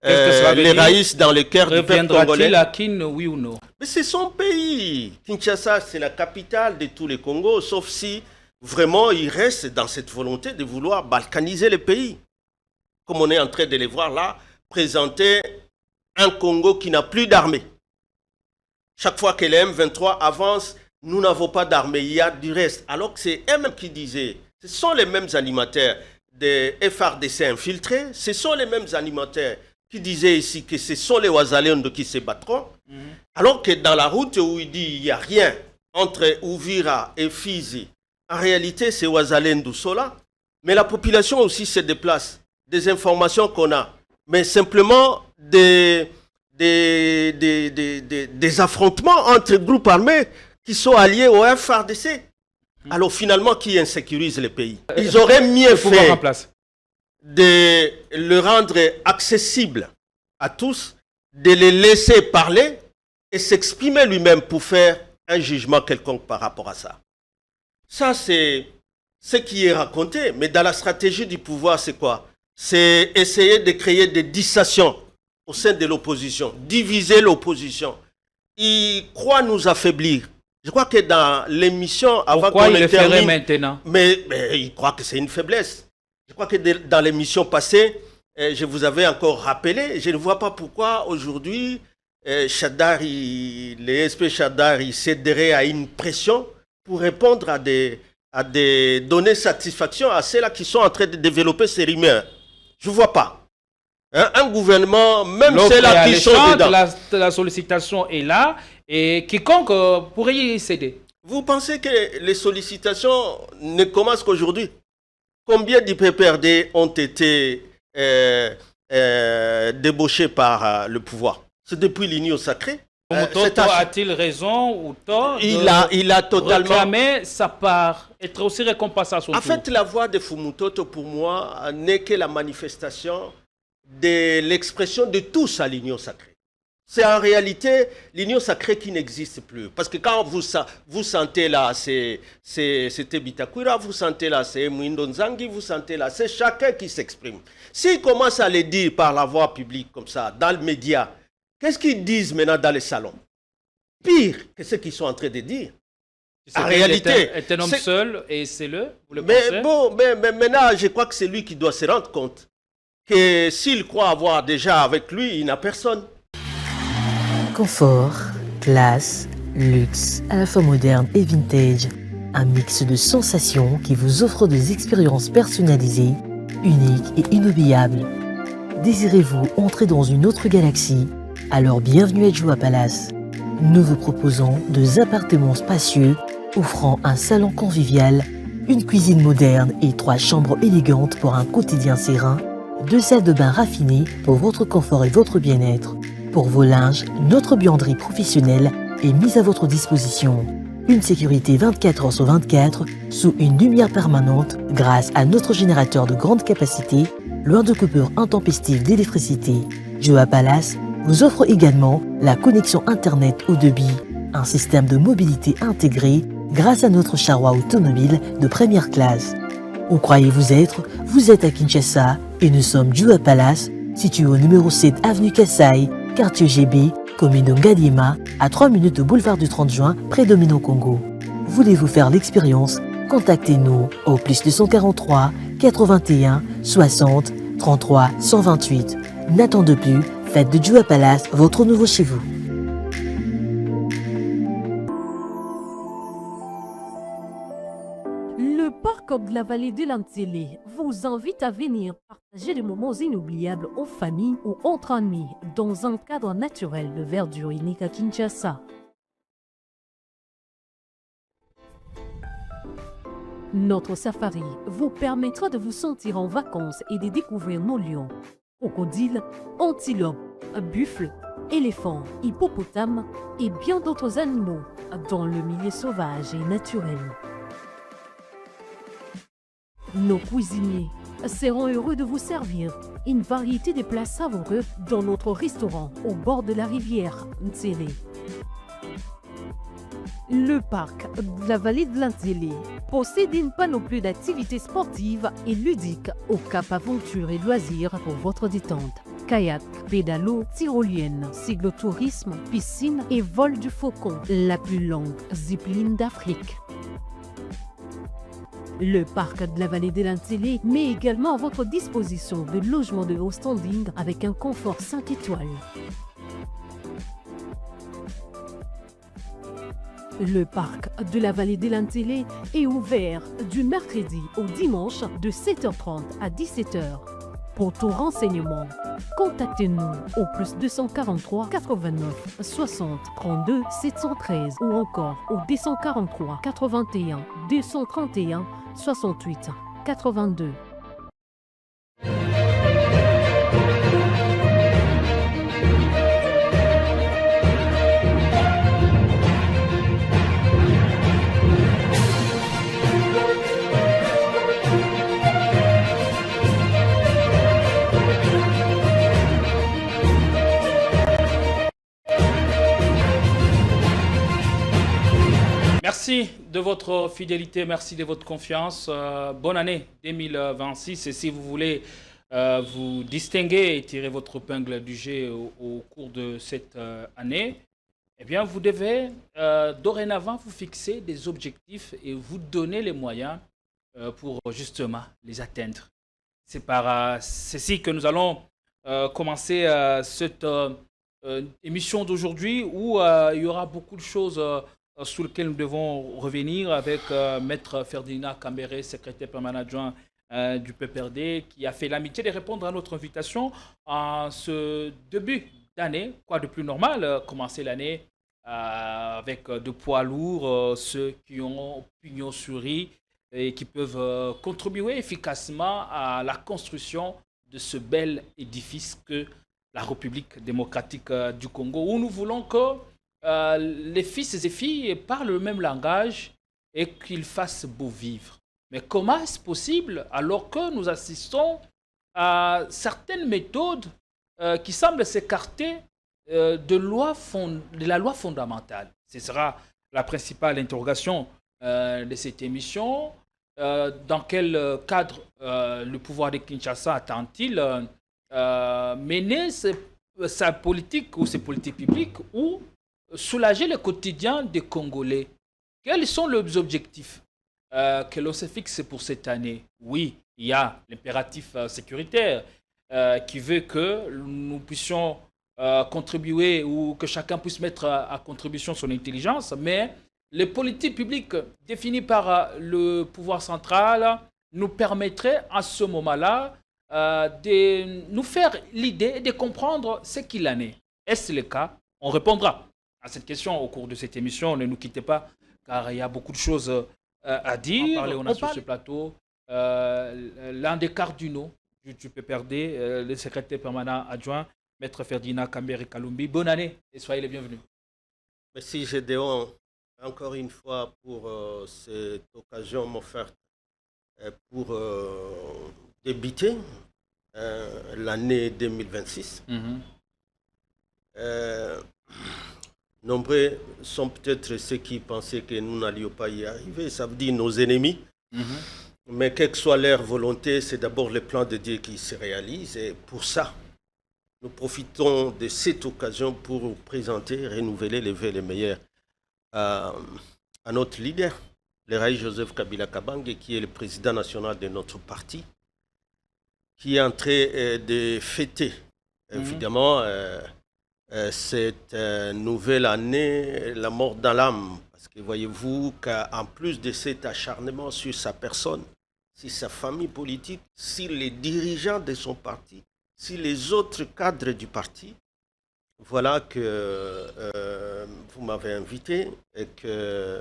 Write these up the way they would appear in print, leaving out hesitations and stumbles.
Qu'est-ce que cela veut les dire? raïs dans le cœur du peuple Reviendra-t-il congolais. à Kin, oui ou non? Mais c'est son pays. Kinshasa, c'est la capitale de tous les Congos, sauf si vraiment il reste dans cette volonté de vouloir balkaniser le pays. Comme on est en train de le voir là, présenter un Congo qui n'a plus d'armée. Chaque fois que les M23 avancent, nous n'avons pas d'armée, il y a du reste. Alors que c'est eux-mêmes qui disaient, ce sont les mêmes animateurs des FRDC infiltrés, ce sont les mêmes animateurs qui disaient ici que ce sont les Ouazalendo qui se battront. Alors que dans la route où il dit il n'y a rien entre Ouvira et Fizi, en réalité c'est Ouazalendo Sola. Mais la population aussi se déplace. Des informations qu'on a. Mais simplement des affrontements entre groupes armés qui sont alliés au FRDC. Alors finalement, qui insécurise le pays? Ils auraient mieux fait de le rendre accessible à tous, de le laisser parler et s'exprimer lui-même pour faire un jugement quelconque par rapport à ça. Ça, c'est ce qui est raconté. Mais dans la stratégie du pouvoir, c'est quoi? C'est essayer de créer des dissensions au sein de l'opposition, diviser l'opposition. Ils croient nous affaiblir. Je crois que dans l'émission, avant qu'on le termine, maintenant? Mais ils croient que c'est une faiblesse. Je crois que dans l'émission passée, je vous avais encore rappelé, je ne vois pas pourquoi aujourd'hui, Chadari, les SP Chadari céderaient à une pression pour répondre à des données satisfaction à ceux-là qui sont en train de développer ces rumeurs. Je ne vois pas. Hein, un gouvernement, même ceux-là qui sont dedans. La sollicitation est là et quiconque pourrait y céder. Vous pensez que les sollicitations ne commencent qu'aujourd'hui? Combien d'IPPRD ont été débauchés par le pouvoir? C'est depuis l'Union sacrée. Toto a-t-il raison ou tort? Il a totalement réclamé sa part, être aussi récompensé à son tour. En fait, la voix de Fumutoto, pour moi, n'est que la manifestation de l'expression de tous à l'Union sacrée. C'est en réalité l'Union sacrée qui n'existe plus. Parce que quand vous sentez là, c'était Bitakwira, vous sentez là, c'est Mwindo Nzangi, vous sentez là, c'est chacun qui s'exprime. S'ils commencent à le dire par la voix publique comme ça, dans le média, qu'est-ce qu'ils disent maintenant dans les salons? Pire que ce qu'ils sont en train de dire. En réalité, est un homme seul et c'est vous le mais pensez? bon, mais maintenant, je crois que c'est lui qui doit se rendre compte que s'il croit avoir déjà avec lui, il n'a personne. Confort, classe, luxe, à la fois moderne et vintage. Un mix de sensations qui vous offre des expériences personnalisées, uniques et inoubliables. Désirez-vous entrer dans une autre galaxie? Alors bienvenue à Joua Palace. Nous vous proposons 2 appartements spacieux offrant un salon convivial, une cuisine moderne et 3 chambres élégantes pour un quotidien serein, 2 salles de bain raffinées pour votre confort et votre bien-être. Pour vos linges, notre buanderie professionnelle est mise à votre disposition. Une sécurité 24 heures sur 24 sous une lumière permanente grâce à notre générateur de grande capacité, loin de coupures intempestives d'électricité. Joua Palace vous offre également la connexion Internet haut débit, un système de mobilité intégré grâce à notre charroi automobile de première classe. Où croyez-vous être? Vous êtes à Kinshasa et nous sommes Joua Palace, situé au numéro 7 avenue Kassai, quartier GB, commune de Ngaliema, à 3 minutes de boulevard du 30 juin, près de Mino Congo. Voulez-vous faire l'expérience? Contactez-nous au +243 81 60 33 128. N'attendez plus, faites de Joua Palace votre nouveau chez vous. Le parc de la vallée de l'Antélé vous invite à venir partager des moments inoubliables en famille ou entre amis dans un cadre naturel de verdure unique à Kinshasa. Notre safari vous permettra de vous sentir en vacances et de découvrir nos lions, crocodiles, antilopes, buffles, éléphants, hippopotames et bien d'autres animaux dans le milieu sauvage et naturel. Nos cuisiniers seront heureux de vous servir une variété de plats savoureux dans notre restaurant au bord de la rivière Ntsélé. Le parc de la vallée de l'Antélé possède une panoplie d'activités sportives et ludiques au Cap Aventure et Loisirs pour votre détente. kayak, pédalo, tyrolienne, cyclotourisme, piscine et vol du faucon, la plus longue zipline d'Afrique. Le parc de la vallée de l'Antillé met également à votre disposition de logements de haut standing avec un confort 5 étoiles. Le parc de la vallée de l'Antillé est ouvert du mercredi au dimanche de 7h30 à 17h. Pour tout renseignement, contactez-nous au plus 243 89 60 32 713 ou encore au 243 81 231 68 82. Merci de votre fidélité, merci de votre confiance. Bonne année 2026. Et si vous voulez vous distinguer et tirer votre épingle du jeu au cours de cette année, eh bien, vous devez dorénavant vous fixer des objectifs et vous donner les moyens pour justement les atteindre. C'est par ceci que nous allons commencer cette émission d'aujourd'hui où il y aura beaucoup de choses sur lesquelles nous devons revenir avec Maître Ferdinand Kambere, secrétaire permanent adjoint du PPRD, qui a fait l'amitié de répondre à notre invitation en ce début d'année. Quoi de plus normal, commencer l'année avec de poids lourds, ceux qui ont pignon sur rue et qui peuvent contribuer efficacement à la construction de ce bel édifice que la République démocratique du Congo, où nous voulons que les fils et filles parlent le même langage et qu'ils fassent beau vivre. Mais comment est-ce possible alors que nous assistons à certaines méthodes qui semblent s'écarter de la loi fondamentale? Ce sera la principale interrogation de cette émission. Dans quel cadre le pouvoir de Kinshasa attend-il mener sa politique ou ses politiques publiques ou soulager le quotidien des Congolais? Quels sont les objectifs que l'on se fixe pour cette année? Oui, il y a l'impératif sécuritaire qui veut que nous puissions contribuer ou que chacun puisse mettre à contribution son intelligence, mais les politiques publiques définies par le pouvoir central nous permettraient à ce moment-là de nous faire l'idée et de comprendre ce qu'il en est. Est-ce le cas? On répondra à cette question au cours de cette émission. Ne nous quittez pas, car il y a beaucoup de choses à dire. On a sur ce plateau l'un des cardinaux du PPRD, le secrétaire permanent adjoint, Maître Ferdinand Kambere Kalumbi. Bonne année et soyez les bienvenus. Merci Gédéon, encore une fois pour cette occasion m'offerte pour débuter l'année 2026. Nombreux sont peut-être ceux qui pensaient que nous n'allions pas y arriver, ça veut dire nos ennemis. Mais quelle que soit leur volonté, c'est d'abord le plan de Dieu qui se réalise. Et pour ça, nous profitons de cette occasion pour présenter, renouveler les vœux les meilleurs à notre leader, le Raï Joseph Kabila Kabange, qui est le président national de notre parti, qui est en train de fêter, évidemment, cette nouvelle année, la mort dans l'âme. Parce que voyez-vous qu'en plus de cet acharnement sur sa personne, sur sa famille politique, sur les dirigeants de son parti, sur les autres cadres du parti, voilà que vous m'avez invité et que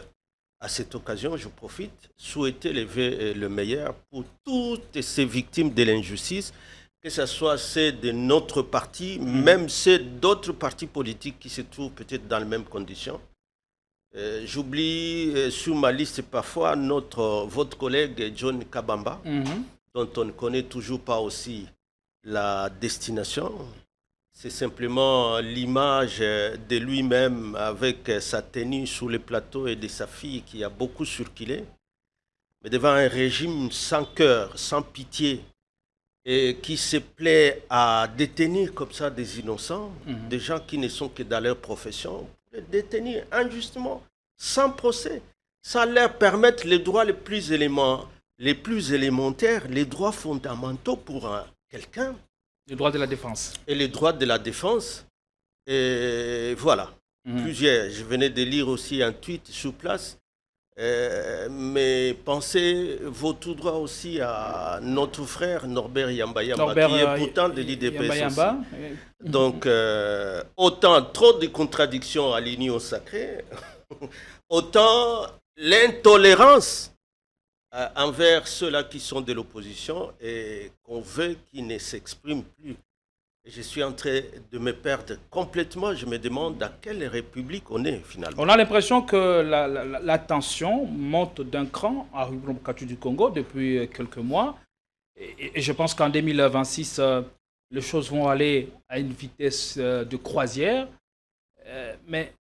à cette occasion, je profite, souhaiter le meilleur pour toutes ces victimes de l'injustice, que ce soit celles de notre parti, même celles d'autres partis politiques qui se trouvent peut-être dans les mêmes conditions. J'oublie sur ma liste parfois votre collègue John Kabamba, dont on ne connaît toujours pas aussi la destination. C'est simplement l'image de lui-même avec sa tenue sur le plateau et de sa fille qui a beaucoup circulé. Mais devant un régime sans cœur, sans pitié, et qui se plaît à détenir comme ça des innocents, des gens qui ne sont que dans leur profession, les détenir injustement, sans procès. Ça leur permet les droits les plus élémentaires, les droits fondamentaux pour quelqu'un. Les droits de la défense. Et les droits de la défense. Et voilà. Plusieurs. Je venais de lire aussi un tweet sur place. Mes pensées vont tout droit aussi à notre frère Norbert Yamba Yamba, qui est pourtant de l'IDPS aussi. Donc, autant trop de contradictions à l'union sacrée, autant l'intolérance envers ceux-là qui sont de l'opposition et qu'on veut qu'ils ne s'expriment plus. Je suis en train de me perdre complètement. Je me demande dans quelle république on est finalement. On a l'impression que la tension monte d'un cran à Rubumbashi du Congo depuis quelques mois. Et je pense qu'en 2026, les choses vont aller à une vitesse de croisière. Mais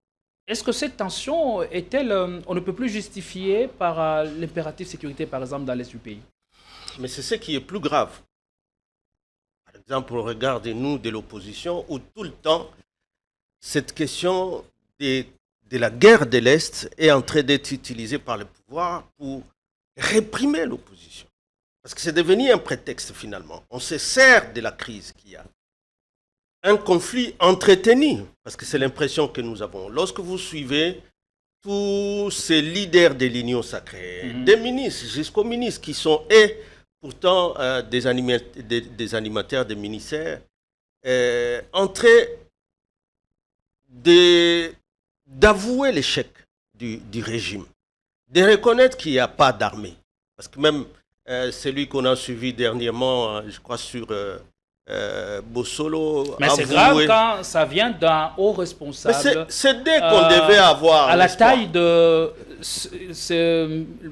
est-ce que cette tension est-elle, on ne peut plus justifier par l'impératif sécurité, par exemple, dans l'est du pays? Mais c'est ce qui est plus grave. Par exemple, regardez-nous de l'opposition où tout le temps, cette question de la guerre de l'Est est en train d'être utilisée par le pouvoir pour réprimer l'opposition. Parce que c'est devenu un prétexte finalement. On se sert de la crise qu'il y a. Un conflit entretenu, parce que c'est l'impression que nous avons. Lorsque vous suivez tous ces leaders de l'Union sacrée, des ministres jusqu'aux ministres qui sont pourtant des animateurs des ministères, en train d'avouer l'échec du régime, de reconnaître qu'il n'y a pas d'armée. Parce que même celui qu'on a suivi dernièrement, je crois sur Bossolo... Mais c'est grave quand ça vient d'un haut responsable. C'est dès qu'on devait avoir... À la taille de...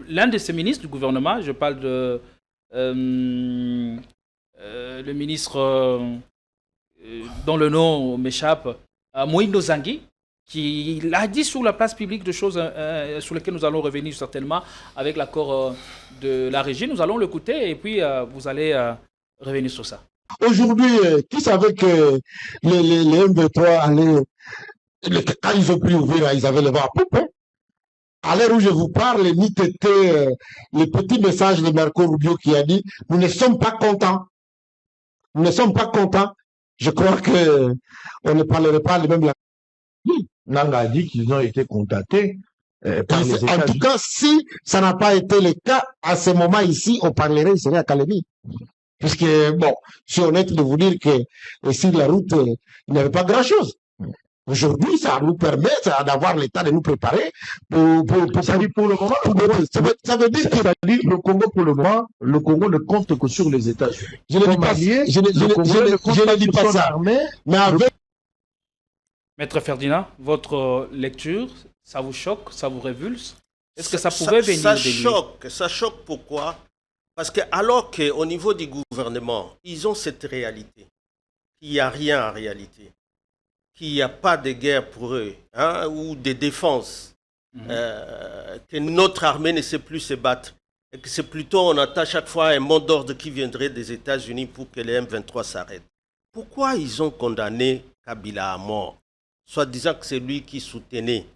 l'un de ces ministres du gouvernement, je parle de... le ministre dont le nom m'échappe, Moïse Nozangui, qui a dit sur la place publique des choses sur lesquelles nous allons revenir certainement avec l'accord de la régie. Nous allons l'écouter et puis vous allez revenir sur ça. Aujourd'hui, qui savait que les M23 allaient, quand ils ont pu ouvrir, ils avaient le vent à poupe, hein? À l'heure où je vous parle, les mythes étaient les petits messages de Marco Rubio qui a dit « Nous ne sommes pas contents. Nous ne sommes pas contents. » Je crois que on ne parlerait pas de même la... Nanga a dit qu'ils ont été contactés par les États-Unis. En tout cas, si ça n'a pas été le cas, à ce moment ici, on parlerait, il serait à Kalemi. Puisque, bon, je suis honnête de vous dire que sur la route, il n'y avait pas grand-chose. Aujourd'hui, ça nous permet d'avoir l'état de nous préparer Ça veut dire pour le moment, ça veut dire que le Congo, pour le moment, le Congo ne compte que sur les États-Unis. je ne dis pas, je ne dis pas ça. Mais avec... Maître Ferdinand, votre lecture, ça vous choque, ça vous révulse? Est-ce que ça pouvait venir de lui? Ça choque pourquoi? Parce que alors qu'au niveau du gouvernement, ils ont cette réalité, qu'il n'y a rien en réalité, qu'il n'y a pas de guerre pour eux, hein, ou de défense, que notre armée ne sait plus se battre, et que c'est plutôt, on attend chaque fois un mot d'ordre qui viendrait des États-Unis pour que les M23 s'arrêtent. Pourquoi ils ont condamné Kabila à mort, soit disant que c'est lui qui soutenait,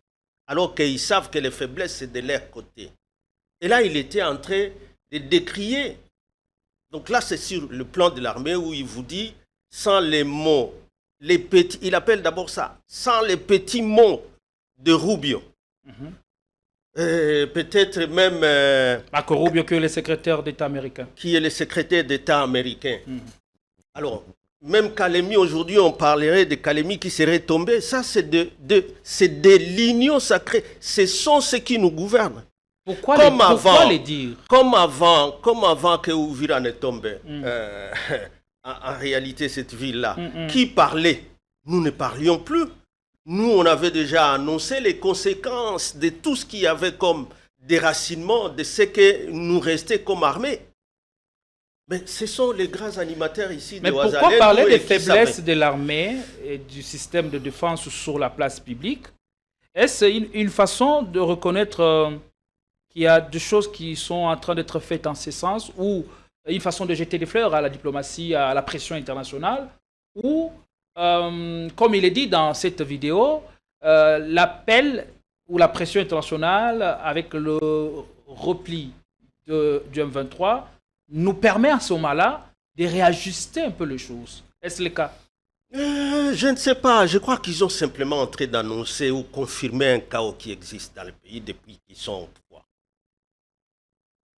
alors qu'ils savent que les faiblesses, c'est de leur côté. Et là, il était en train de décrier. Donc là, c'est sur le plan de l'armée où il vous dit, sans les mots, les petits, il appelle d'abord ça, sans les petits mots de Rubio. Peut-être même... Marco Rubio, qui est le secrétaire d'État américain. Qui est le secrétaire d'État américain. Alors, même Kalemi, aujourd'hui, on parlerait de Kalemi qui serait tombé. Ça, c'est de l'union sacrée. Ce sont ceux qui nous gouvernent. Pourquoi les dire? Comme avant que Ouvira ne tombe, en réalité, cette ville-là, qui parlait? Nous ne parlions plus. Nous, on avait déjà annoncé les conséquences de tout ce qu'il y avait comme déracinement de ce que nous restait comme armée. Mais ce sont les grands animateurs ici de Ouazalène. Mais pourquoi parler des faiblesses de l'armée et du système de défense sur la place publique? Est-ce une façon de reconnaître qu'il y a des choses qui sont en train d'être faites en ce sens, ou une façon de jeter des fleurs à la diplomatie, à la pression internationale, ou, comme il est dit dans cette vidéo, l'appel ou la pression internationale avec le repli du M23 nous permet à ce moment-là de réajuster un peu les choses. Est-ce le cas? Je ne sais pas. Je crois qu'ils ont simplement entré d'annoncer ou confirmer un chaos qui existe dans le pays depuis qu'ils sont au pouvoir.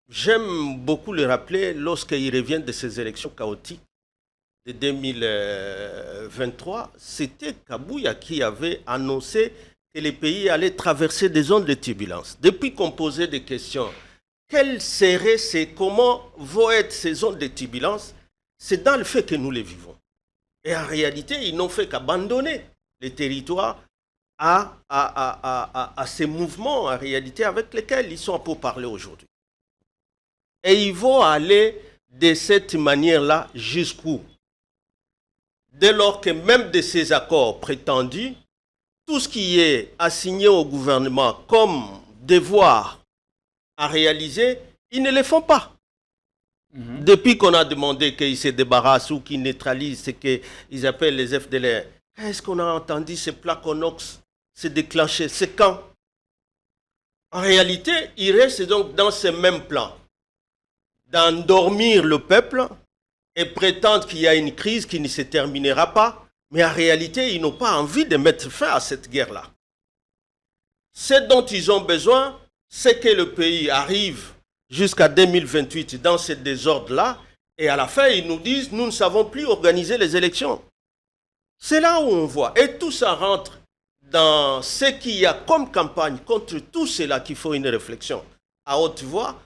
J'aime beaucoup le rappeler lorsqu'ils reviennent de ces élections chaotiques de 2023. C'était Kabouya qui avait annoncé que les pays allaient traverser des zones de turbulence. Depuis qu'on posait des questions, comment vont être ces zones de turbulence? C'est dans le fait que nous les vivons. Et en réalité, ils n'ont fait qu'abandonner les territoires à ces mouvements, en réalité, avec lesquels ils sont pour parler aujourd'hui. Et ils vont aller de cette manière-là jusqu'où? Dès lors que même de ces accords prétendus, tout ce qui est assigné au gouvernement comme devoir à réaliser, ils ne le font pas. Depuis qu'on a demandé qu'ils se débarrassent ou qu'ils neutralisent ce qu'ils appellent les FDLR, est-ce qu'on a entendu ces placonox se déclencher? C'est quand? En réalité, ils restent donc dans ce même plan, d'endormir le peuple et prétendre qu'il y a une crise qui ne se terminera pas, mais en réalité, ils n'ont pas envie de mettre fin à cette guerre-là. Ce dont ils ont besoin, c'est que le pays arrive jusqu'à 2028 dans ce désordre-là, et à la fin, ils nous disent, nous ne savons plus organiser les élections. C'est là où on voit. Et tout ça rentre dans ce qu'il y a comme campagne contre tout cela qu'il faut une réflexion à haute voix,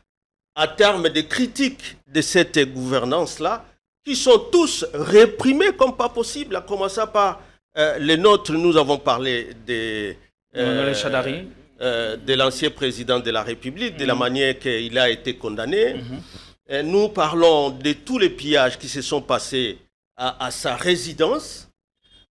à terme de critiques de cette gouvernance-là, qui sont tous réprimés comme pas possible, à commencer par les nôtres. Nous avons parlé de l'ancien président de la République, de la manière qu'il a été condamné. Nous parlons de tous les pillages qui se sont passés à sa résidence.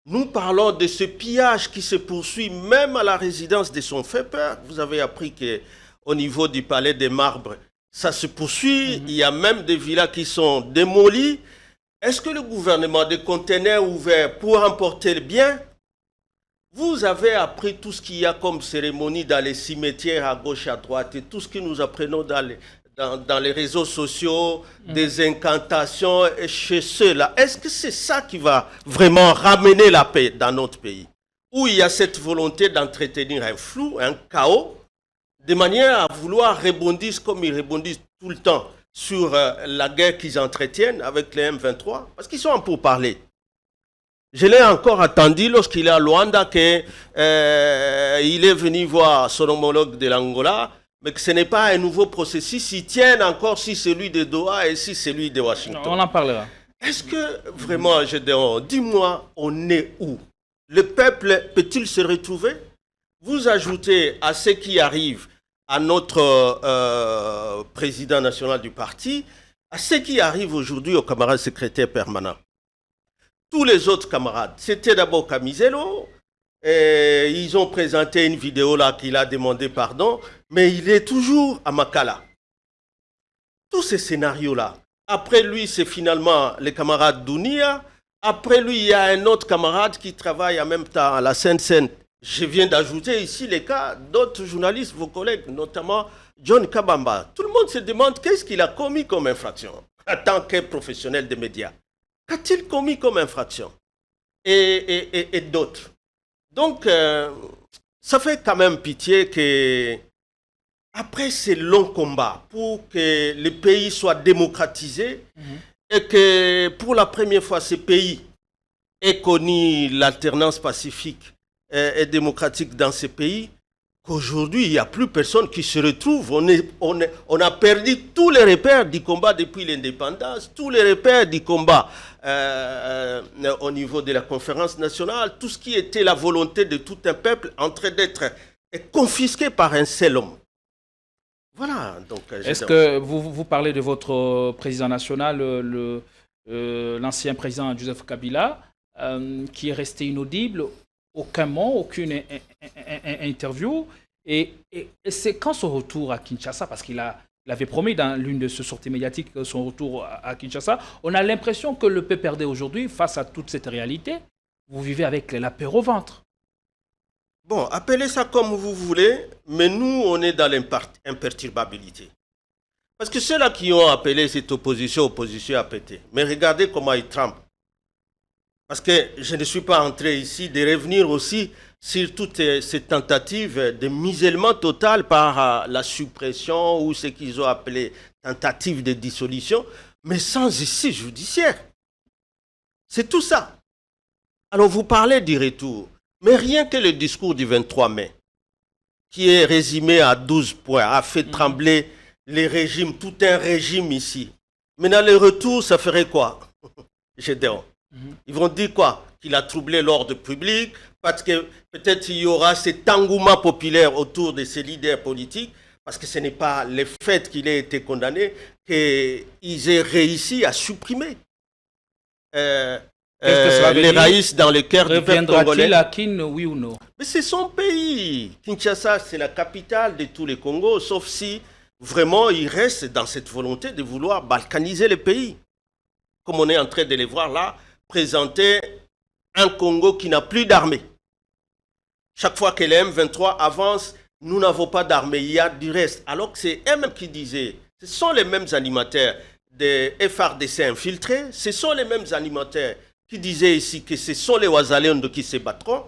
Nous parlons de ce pillage qui se poursuit même à la résidence de son fait-peur. Vous avez appris qu'au niveau du palais des Marbres, ça se poursuit. Il y a même des villas qui sont démolies. Est-ce que le gouvernement, des conteneurs ouverts pour emporter le bien? Vous avez appris tout ce qu'il y a comme cérémonie dans les cimetières à gauche, à droite, et tout ce que nous apprenons dans les réseaux sociaux, des incantations chez ceux-là. Est-ce que c'est ça qui va vraiment ramener la paix dans notre pays? Où il y a cette volonté d'entretenir un flou, un chaos, de manière à vouloir rebondir comme ils rebondissent tout le temps sur la guerre qu'ils entretiennent avec les M23, parce qu'ils sont en pourparlers. Je l'ai encore attendu lorsqu'il est à Luanda qu'il est venu voir son homologue de l'Angola, mais que ce n'est pas un nouveau processus. Ils tiennent encore si celui de Doha et si celui de Washington. On en parlera. Est-ce que vraiment, dis-moi, on est où? Le peuple peut-il se retrouver? Vous ajoutez à ce qui arrive à notre président national du parti, à ce qui arrive aujourd'hui au camarade secrétaire permanent. Tous les autres camarades, c'était d'abord Camiselo, et ils ont présenté une vidéo là qu'il a demandé pardon, mais il est toujours à Makala. Tous ces scénarios-là. Après lui, c'est finalement le camarade Dounia. Après lui, il y a un autre camarade qui travaille en même temps à la Seine-Sainte. Je viens d'ajouter ici les cas d'autres journalistes, vos collègues, notamment John Kabamba. Tout le monde se demande qu'est-ce qu'il a commis comme infraction en tant que professionnel des médias. Qu'a-t-il commis comme infraction? Et d'autres. Donc, ça fait quand même pitié que, après ces longs combats, pour que le pays soit démocratisé, et que pour la première fois, ce pays ait connu l'alternance pacifique et démocratique dans ce pays, qu'aujourd'hui, il n'y a plus personne qui se retrouve. On a perdu tous les repères du combat depuis l'indépendance, tous les repères du combat au niveau de la conférence nationale, tout ce qui était la volonté de tout un peuple en train d'être confisqué par un seul homme. Voilà. Donc, est-ce que vous parlez de votre président national, l'ancien président Joseph Kabila, qui est resté inaudible? Aucun mot, aucune interview. Et c'est quand son retour à Kinshasa, parce qu'il a l'avait promis dans l'une de ses sorties médiatiques, son retour à Kinshasa. On a l'impression que le PPRD aujourd'hui, face à toute cette réalité, vous vivez avec la peur au ventre. Bon, appelez ça comme vous voulez, mais nous, on est dans l'imperturbabilité. Parce que ceux-là qui ont appelé cette opposition a pété. Mais regardez comment ils tremblent. Parce que je ne suis pas entré ici de revenir aussi sur toutes ces tentatives de musellement total par la suppression ou ce qu'ils ont appelé tentative de dissolution, mais sans issue judiciaire. C'est tout ça. Alors vous parlez du retour, mais rien que le discours du 23 mai, qui est résumé à 12 points, a fait trembler les régimes, tout un régime ici. Maintenant, le retour, ça ferait quoi? Gédéon. Ils vont dire quoi? Qu'il a troublé l'ordre public, parce que peut-être il y aura cet engouement populaire autour de ces leaders politiques, parce que ce n'est pas le fait qu'il ait été condamné qu'ils aient réussi à supprimer les raïs dans le cœur du peuple congolais. Reviendra-t-il à Kin, oui ou non? Mais c'est son pays. Kinshasa, c'est la capitale de tous les Congos, sauf si vraiment il reste dans cette volonté de vouloir balkaniser le pays. Comme on est en train de le voir là, présenter un Congo qui n'a plus d'armée. Chaque fois que les M23 avancent, nous n'avons pas d'armée, il y a du reste. Alors que c'est eux-mêmes qui disaient, ce sont les mêmes animateurs des FRDC infiltrés, ce sont les mêmes animateurs qui disaient ici que ce sont les Ouazalendo qui se battront.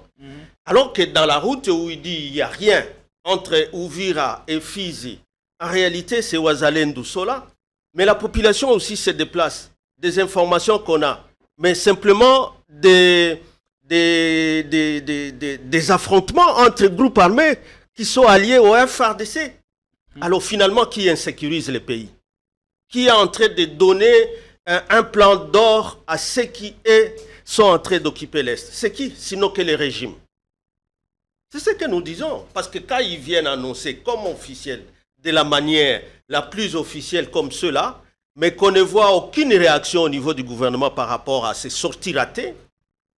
Alors que dans la route où il dit il n'y a rien entre Ouvira et Fizi, en réalité c'est Ouazalendo Sola, mais la population aussi se déplace. Des informations qu'on a, mais simplement des affrontements entre groupes armés qui sont alliés au FARDC. Alors finalement, qui insécurise le pays? Qui est en train de donner un plan d'or à ceux qui sont en train d'occuper l'Est? C'est qui? Sinon que les régimes. C'est ce que nous disons. Parce que quand ils viennent annoncer comme officiel, de la manière la plus officielle comme ceux-là, mais qu'on ne voit aucune réaction au niveau du gouvernement par rapport à ces sorties ratées,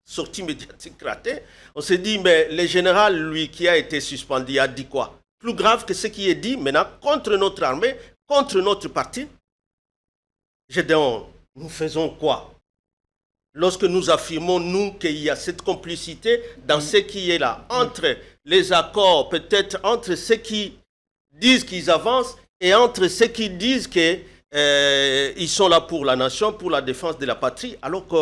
sorties médiatiques ratées, on s'est dit, mais le général, lui, qui a été suspendu, a dit quoi? Plus grave que ce qui est dit maintenant contre notre armée, contre notre parti. Gédéon, nous faisons quoi? Lorsque nous affirmons, nous, qu'il y a cette complicité dans ce qui est là, entre les accords, peut-être entre ceux qui disent qu'ils avancent et entre ceux qui disent que ils sont là pour la nation, pour la défense de la patrie, alors que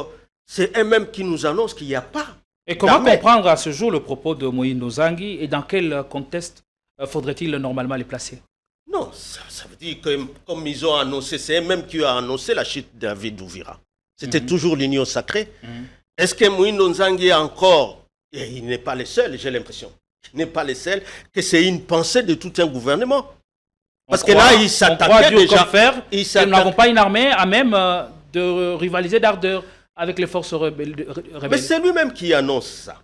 c'est eux-mêmes qui nous annoncent qu'il n'y a pas. Et comment comprendre à ce jour le propos de Moïse Nozangi et dans quel contexte faudrait-il normalement les placer? Non, ça veut dire que comme ils ont annoncé, c'est eux-mêmes qui ont annoncé la chute de David Ouvira. C'était toujours l'union sacrée. Est-ce que Moïse Nozangi est encore, et il n'est pas le seul, j'ai l'impression, il n'est pas le seul, que c'est une pensée de tout un gouvernement. Parce que là, ils s'attaquaient déjà. Nous n'avons pas une armée à même de rivaliser d'ardeur avec les forces rebelles. Mais c'est lui-même qui annonce ça.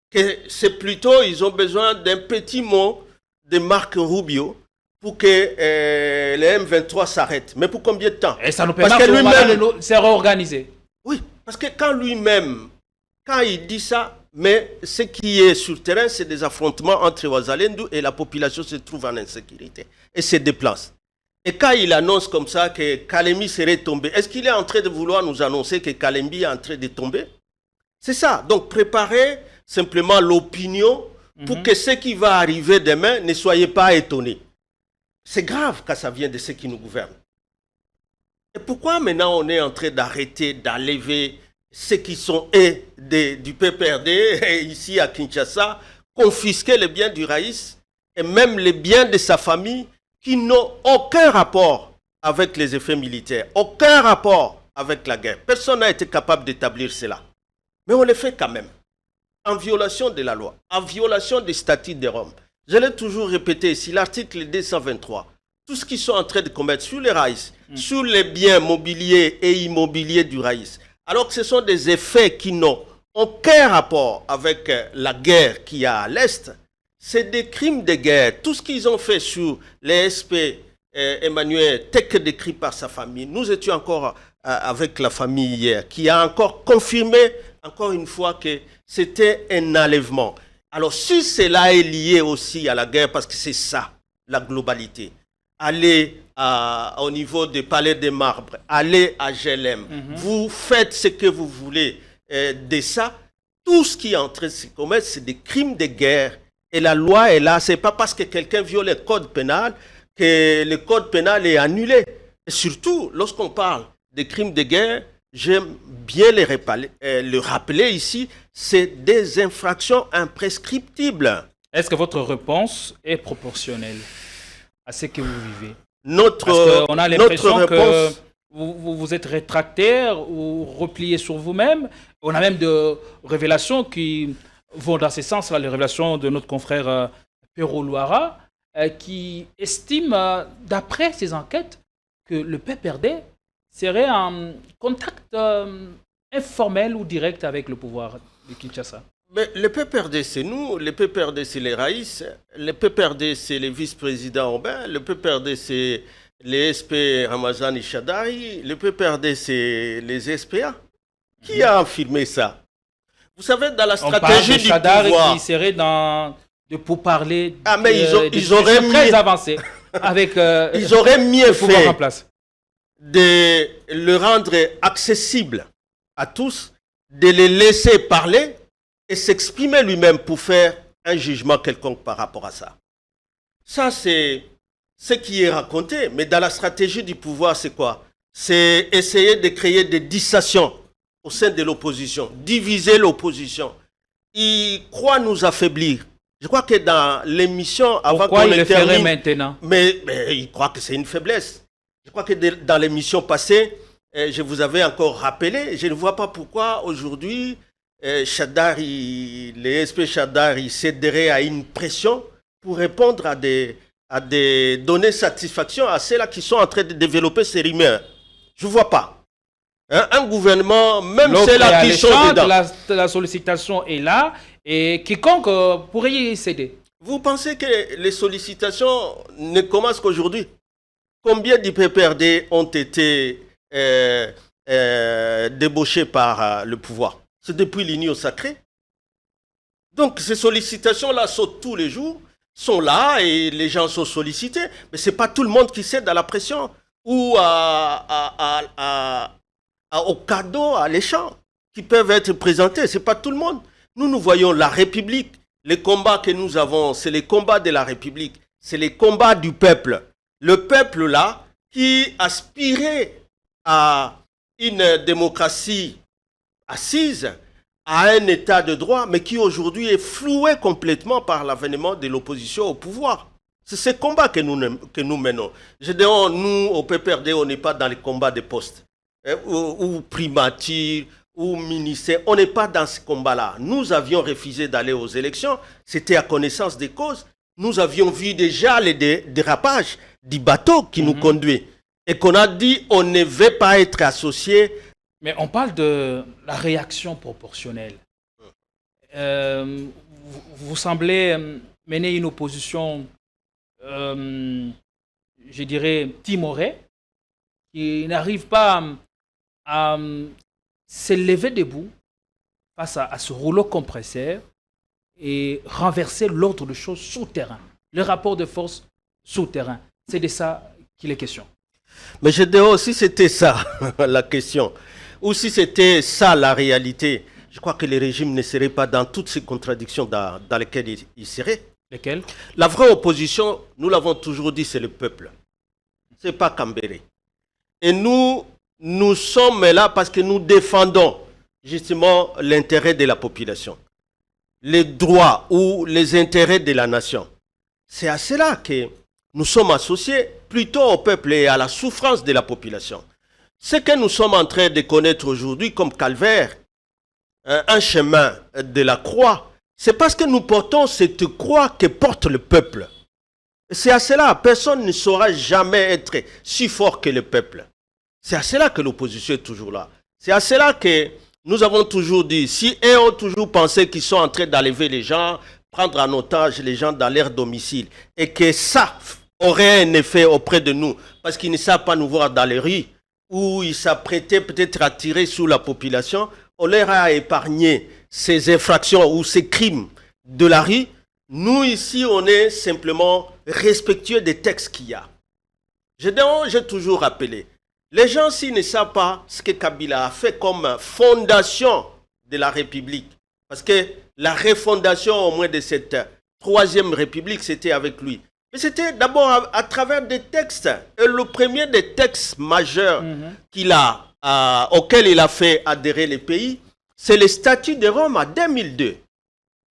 Que c'est plutôt, ils ont besoin d'un petit mot de Marc Rubio pour que les M23 s'arrêtent. Mais pour combien de temps? Et ça nous permet de se réorganiser. Oui, parce que quand lui-même, quand il dit ça, mais ce qui est sur le terrain, c'est des affrontements entre Ouazalendo et la population se trouve en insécurité et se déplace. Et quand il annonce comme ça que Kalemi serait tombé, est-ce qu'il est en train de vouloir nous annoncer que Kalemi est en train de tomber? C'est ça. Donc préparez simplement l'opinion pour que ce qui va arriver demain ne soyez pas étonnés. C'est grave quand ça vient de ceux qui nous gouvernent. Et pourquoi maintenant on est en train d'arrêter, d'enlever ceux qui sont du PPRD ici à Kinshasa, confisquer les biens du Raïs et même les biens de sa famille qui n'ont aucun rapport avec les effets militaires, aucun rapport avec la guerre. Personne n'a été capable d'établir cela. Mais on le fait quand même, en violation de la loi, en violation des statuts de Rome. Je l'ai toujours répété ici, l'article 223, tout ce qu'ils sont en train de commettre sur les Raïs, sur les biens mobiliers et immobiliers du Raïs, alors que ce sont des effets qui n'ont aucun rapport avec la guerre qu'il y a à l'Est, c'est des crimes de guerre. Tout ce qu'ils ont fait sur les SP, Emmanuel, tel que décrit par sa famille, nous étions encore avec la famille hier, qui a encore confirmé, encore une fois, que c'était un enlèvement. Alors si cela est lié aussi à la guerre, parce que c'est ça, la globalité, aller au niveau du Palais des Marbres, allez à GLM, vous faites ce que vous voulez de ça, tout ce qui est en train de se commettre, c'est des crimes de guerre. Et la loi est là. Ce n'est pas parce que quelqu'un viole le code pénal que le code pénal est annulé. Et surtout, lorsqu'on parle de crimes de guerre, j'aime bien le rappeler ici, c'est des infractions imprescriptibles. Est-ce que votre réponse est proportionnelle à ce que vous vivez? Parce qu'on a l'impression que vous êtes rétractaire ou replié sur vous-même. On a même des révélations qui vont dans ce sens, les révélations de notre confrère Pero Louara, qui estime, d'après ses enquêtes, que le PPRD serait en contact informel ou direct avec le pouvoir de Kinshasa. Mais le PPRD, c'est nous, le PPRD, c'est les Raïs, le PPRD, c'est les vice-présidents urbains, le PPRD, c'est les SP Ramazani Chadari, le PPRD, c'est les SPA. Qui a affirmé ça? Vous savez, dans la stratégie du pouvoir... qui serait de pourparler mais ils auraient très avancé avec ils auraient mieux fait en place de le rendre accessible à tous, de le laisser parler et s'exprimer lui-même pour faire un jugement quelconque par rapport à ça. Ça, c'est ce qui est raconté. Mais dans la stratégie du pouvoir, c'est quoi? C'est essayer de créer des dissensions au sein de l'opposition, diviser l'opposition. Ils croient nous affaiblir. Je crois que dans l'émission, avant qu'on le ferait maintenant? Mais ils croient que c'est une faiblesse. Je crois que dans l'émission passée, je vous avais encore rappelé, je ne vois pas pourquoi aujourd'hui, Chadari, les SP Chadari céderaient à une pression pour répondre à des données satisfaction à ceux-là qui sont en train de développer ces rumeurs. Je ne vois pas. Un gouvernement, même ceux-là qui sont dedans. La sollicitation est là et quiconque pourrait y céder. Vous pensez que les sollicitations ne commencent qu'aujourd'hui? Combien d'IPPRD ont été débauchés par le pouvoir? C'est depuis l'Union sacrée. Donc ces sollicitations-là sautent tous les jours, sont là et les gens sont sollicités. Mais ce n'est pas tout le monde qui cède à la pression ou au cadeau, à l'échange qui peuvent être présentés. Ce n'est pas tout le monde. Nous voyons la République. Les combats que nous avons, c'est les combats de la République. C'est les combats du peuple. Le peuple là, qui aspirait à une démocratie assise, à un état de droit, mais qui aujourd'hui est floué complètement par l'avènement de l'opposition au pouvoir. C'est ce combat que nous menons. Je dis, nous, au PPRD, on n'est pas dans les combats de postes, ou primature, ou ministère. On n'est pas dans ce combat-là. Nous avions refusé d'aller aux élections. C'était à connaissance des causes. Nous avions vu déjà les dérapages du bateau qui nous conduit. Et qu'on a dit, on ne veut pas être associé. Mais on parle de la réaction proportionnelle. Vous semblez mener une opposition, je dirais, timorée, qui n'arrive pas à s'élever debout face à ce rouleau compresseur et renverser l'ordre de choses souterrain, le rapport de force souterrain. C'est de ça qu'il est question. Mais je dirais aussi c'était ça la question. Ou si c'était ça la réalité, je crois que le régime ne serait pas dans toutes ces contradictions dans lesquelles il serait. Lesquelles? La vraie opposition, nous l'avons toujours dit, c'est le peuple. Ce n'est pas Cambéré. Et nous sommes là parce que nous défendons justement l'intérêt de la population, les droits ou les intérêts de la nation. C'est à cela que nous sommes associés plutôt au peuple et à la souffrance de la population. Ce que nous sommes en train de connaître aujourd'hui comme calvaire, un chemin de la croix, c'est parce que nous portons cette croix que porte le peuple. C'est à cela, personne ne saura jamais être si fort que le peuple. C'est à cela que l'opposition est toujours là. C'est à cela que nous avons toujours dit, si eux ont toujours pensé qu'ils sont en train d'enlever les gens, prendre en otage les gens dans leur domicile, et que ça aurait un effet auprès de nous, parce qu'ils ne savent pas nous voir dans les rues, où ils s'apprêtaient peut-être à tirer sur la population, on leur a épargné ces infractions ou ces crimes de la rue. Nous, ici, on est simplement respectueux des textes qu'il y a. J'ai toujours rappelé. Les gens, s'ils ne savent pas ce que Kabila a fait comme fondation de la République, parce que la refondation au moins de cette troisième République, c'était avec lui. Mais c'était d'abord à travers des textes. Et le premier des textes majeurs auquel il a fait adhérer les pays, c'est le statut de Rome en 2002.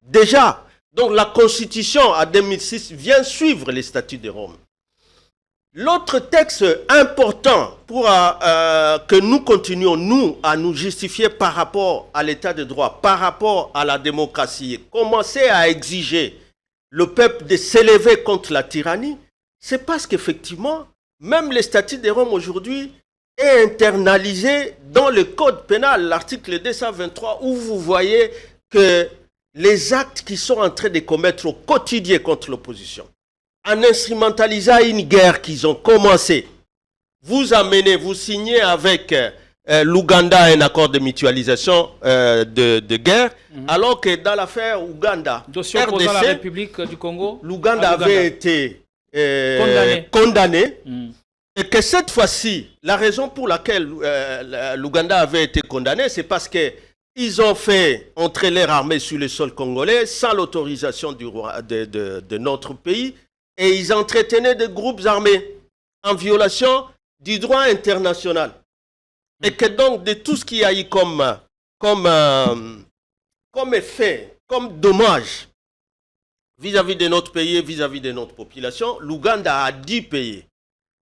Déjà, donc la Constitution en 2006 vient suivre les statuts de Rome. L'autre texte important pour que nous continuions, nous, à nous justifier par rapport à l'état de droit, par rapport à la démocratie, et commencer à exiger le peuple de s'élever contre la tyrannie, c'est parce qu'effectivement, même le statut de Rome aujourd'hui est internalisé dans le code pénal, l'article 223, où vous voyez que les actes qui sont en train de commettre au quotidien contre l'opposition, en instrumentalisant une guerre qu'ils ont commencée, vous signez avec l'Ouganda un accord de mutualisation de guerre, alors que dans l'affaire Ouganda, dossier opposant la République du Congo, l'Ouganda avait été condamné. Et que cette fois-ci, la raison pour laquelle l'Ouganda avait été condamné, c'est parce qu'ils ont fait entrer leur armée sur le sol congolais sans l'autorisation de notre pays, et ils entretenaient des groupes armés en violation du droit international. Et que donc, de tout ce qu'il y a eu comme effet, comme dommage vis-à-vis de notre pays, vis-à-vis de notre population, l'Ouganda a dû payer.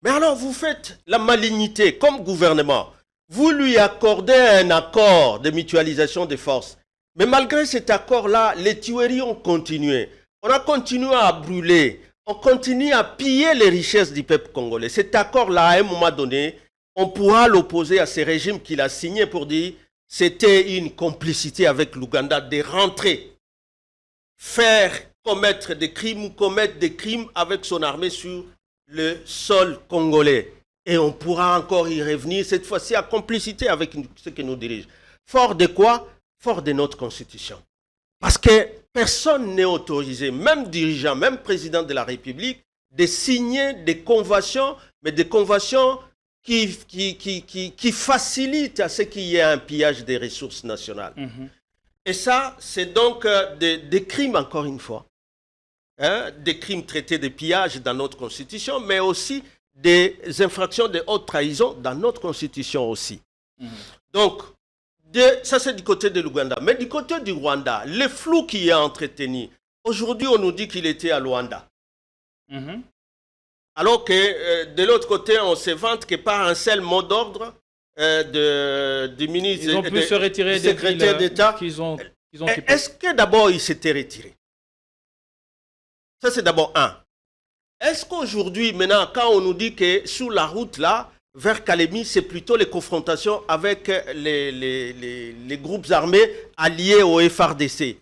Mais alors, vous faites la malignité comme gouvernement. Vous lui accordez un accord de mutualisation des forces. Mais malgré cet accord-là, les tueries ont continué. On a continué à brûler. On continue à piller les richesses du peuple congolais. Cet accord-là, à un moment donné, on pourra l'opposer à ces régimes qu'il a signés pour dire que c'était une complicité avec l'Ouganda de rentrer, faire commettre des crimes ou commettre des crimes avec son armée sur le sol congolais. Et on pourra encore y revenir, cette fois-ci à complicité avec ceux qui nous dirigent. Fort de quoi? Fort de notre constitution. Parce que personne n'est autorisé, même dirigeant, même président de la République, de signer des conventions, mais des conventions qui facilitent à ce qu'il y ait un pillage des ressources nationales. Et ça, c'est donc des crimes, encore une fois. Des crimes traités de pillage dans notre constitution, mais aussi des infractions de haute trahison dans notre constitution aussi. Donc, ça c'est du côté de l'Ouganda. Mais du côté du Rwanda, le flou qui est entretenu, aujourd'hui on nous dit qu'il était à Luanda. Alors que de l'autre côté, on se vante que par un seul mot d'ordre du ministre, ils ont pu se retirer du secrétaire d'État. qu'ils ont Est-ce que d'abord il s'était retiré? Ça c'est d'abord un. Est-ce qu'aujourd'hui, maintenant, quand on nous dit que sur la route là, vers Kalemi, c'est plutôt les confrontations avec les groupes armés alliés au FRDC,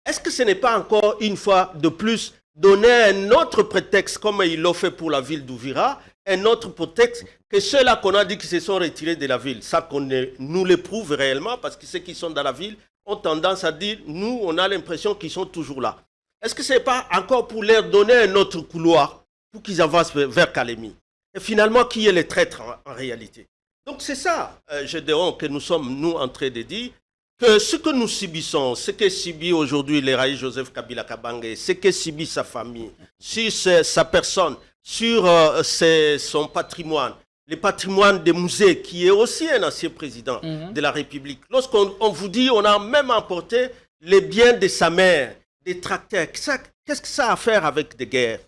est-ce que ce n'est pas encore une fois de plus donner un autre prétexte, comme ils l'ont fait pour la ville d'Ouvira, un autre prétexte que ceux-là qu'on a dit qu'ils se sont retirés de la ville, ça qu'on nous le prouve réellement, parce que ceux qui sont dans la ville ont tendance à dire, nous, on a l'impression qu'ils sont toujours là. Est-ce que ce n'est pas encore pour leur donner un autre couloir pour qu'ils avancent vers Kalemi? Et finalement, qui est le traître en réalité? Donc c'est ça, je dirais, que nous sommes, nous, en train de dire, que ce que nous subissons, ce que subit aujourd'hui l'Eraï Joseph Kabila Kabange, ce que subit sa famille, sur sa personne, sur son patrimoine, le patrimoine des musées, qui est aussi un ancien président de la République. Lorsqu'on vous dit, on a même emporté les biens de sa mère, des tracteurs, qu'est-ce que ça a à faire avec des guerres?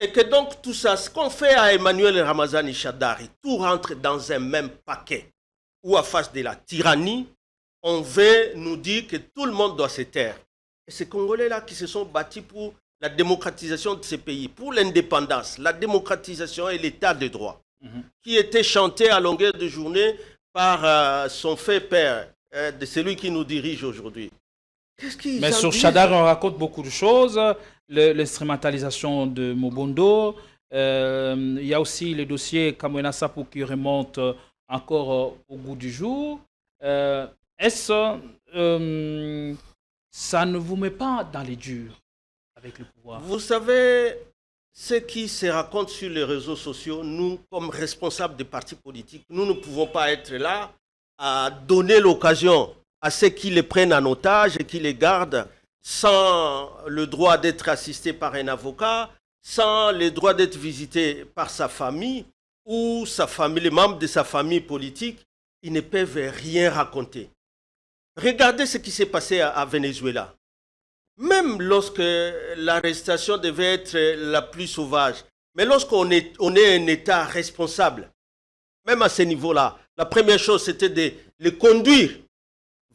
Et que donc tout ça, ce qu'on fait à Emmanuel Ramazani Chadari, tout rentre dans un même paquet, où à face de la tyrannie, on veut nous dire que tout le monde doit se taire. Et ces Congolais-là qui se sont battus pour la démocratisation de ces pays, pour l'indépendance, la démocratisation et l'état de droit, qui était chanté à longueur de journée par son fait père, de celui qui nous dirige aujourd'hui. Mais sur Chadar, on raconte beaucoup de choses. L'instrumentalisation de Mobondo. Il y a aussi le dossier Kamwena Sapo qui remonte encore au goût du jour. Est-ce ça ne vous met pas dans les durs avec le pouvoir? Vous savez, ce qui se raconte sur les réseaux sociaux, nous, comme responsables des partis politiques, nous ne pouvons pas être là à donner l'occasion à ceux qui les prennent en otage et qui les gardent sans le droit d'être assisté par un avocat, sans le droit d'être visité par sa famille ou sa famille, les membres de sa famille politique. Ils ne peuvent rien raconter. Regardez ce qui s'est passé à Venezuela. Même lorsque l'arrestation devait être la plus sauvage, mais lorsqu'on est un État responsable, même à ce niveau-là, la première chose, c'était de les conduire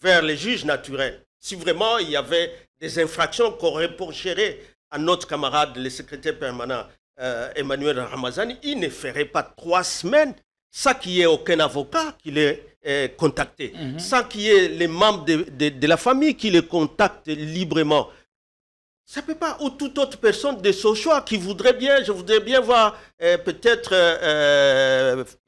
vers les juges naturels. Si vraiment il y avait des infractions qu'on reprocherait à notre camarade, le secrétaire permanent Emmanuel Ramazani, il ne ferait pas 3 semaines sans qu'il y ait aucun avocat qui l'ait contacté, sans qu'il y ait les membres de la famille qui les contactent librement. Ça ne peut pas, ou toute autre personne de son choix qui voudrait bien, je voudrais bien voir peut-être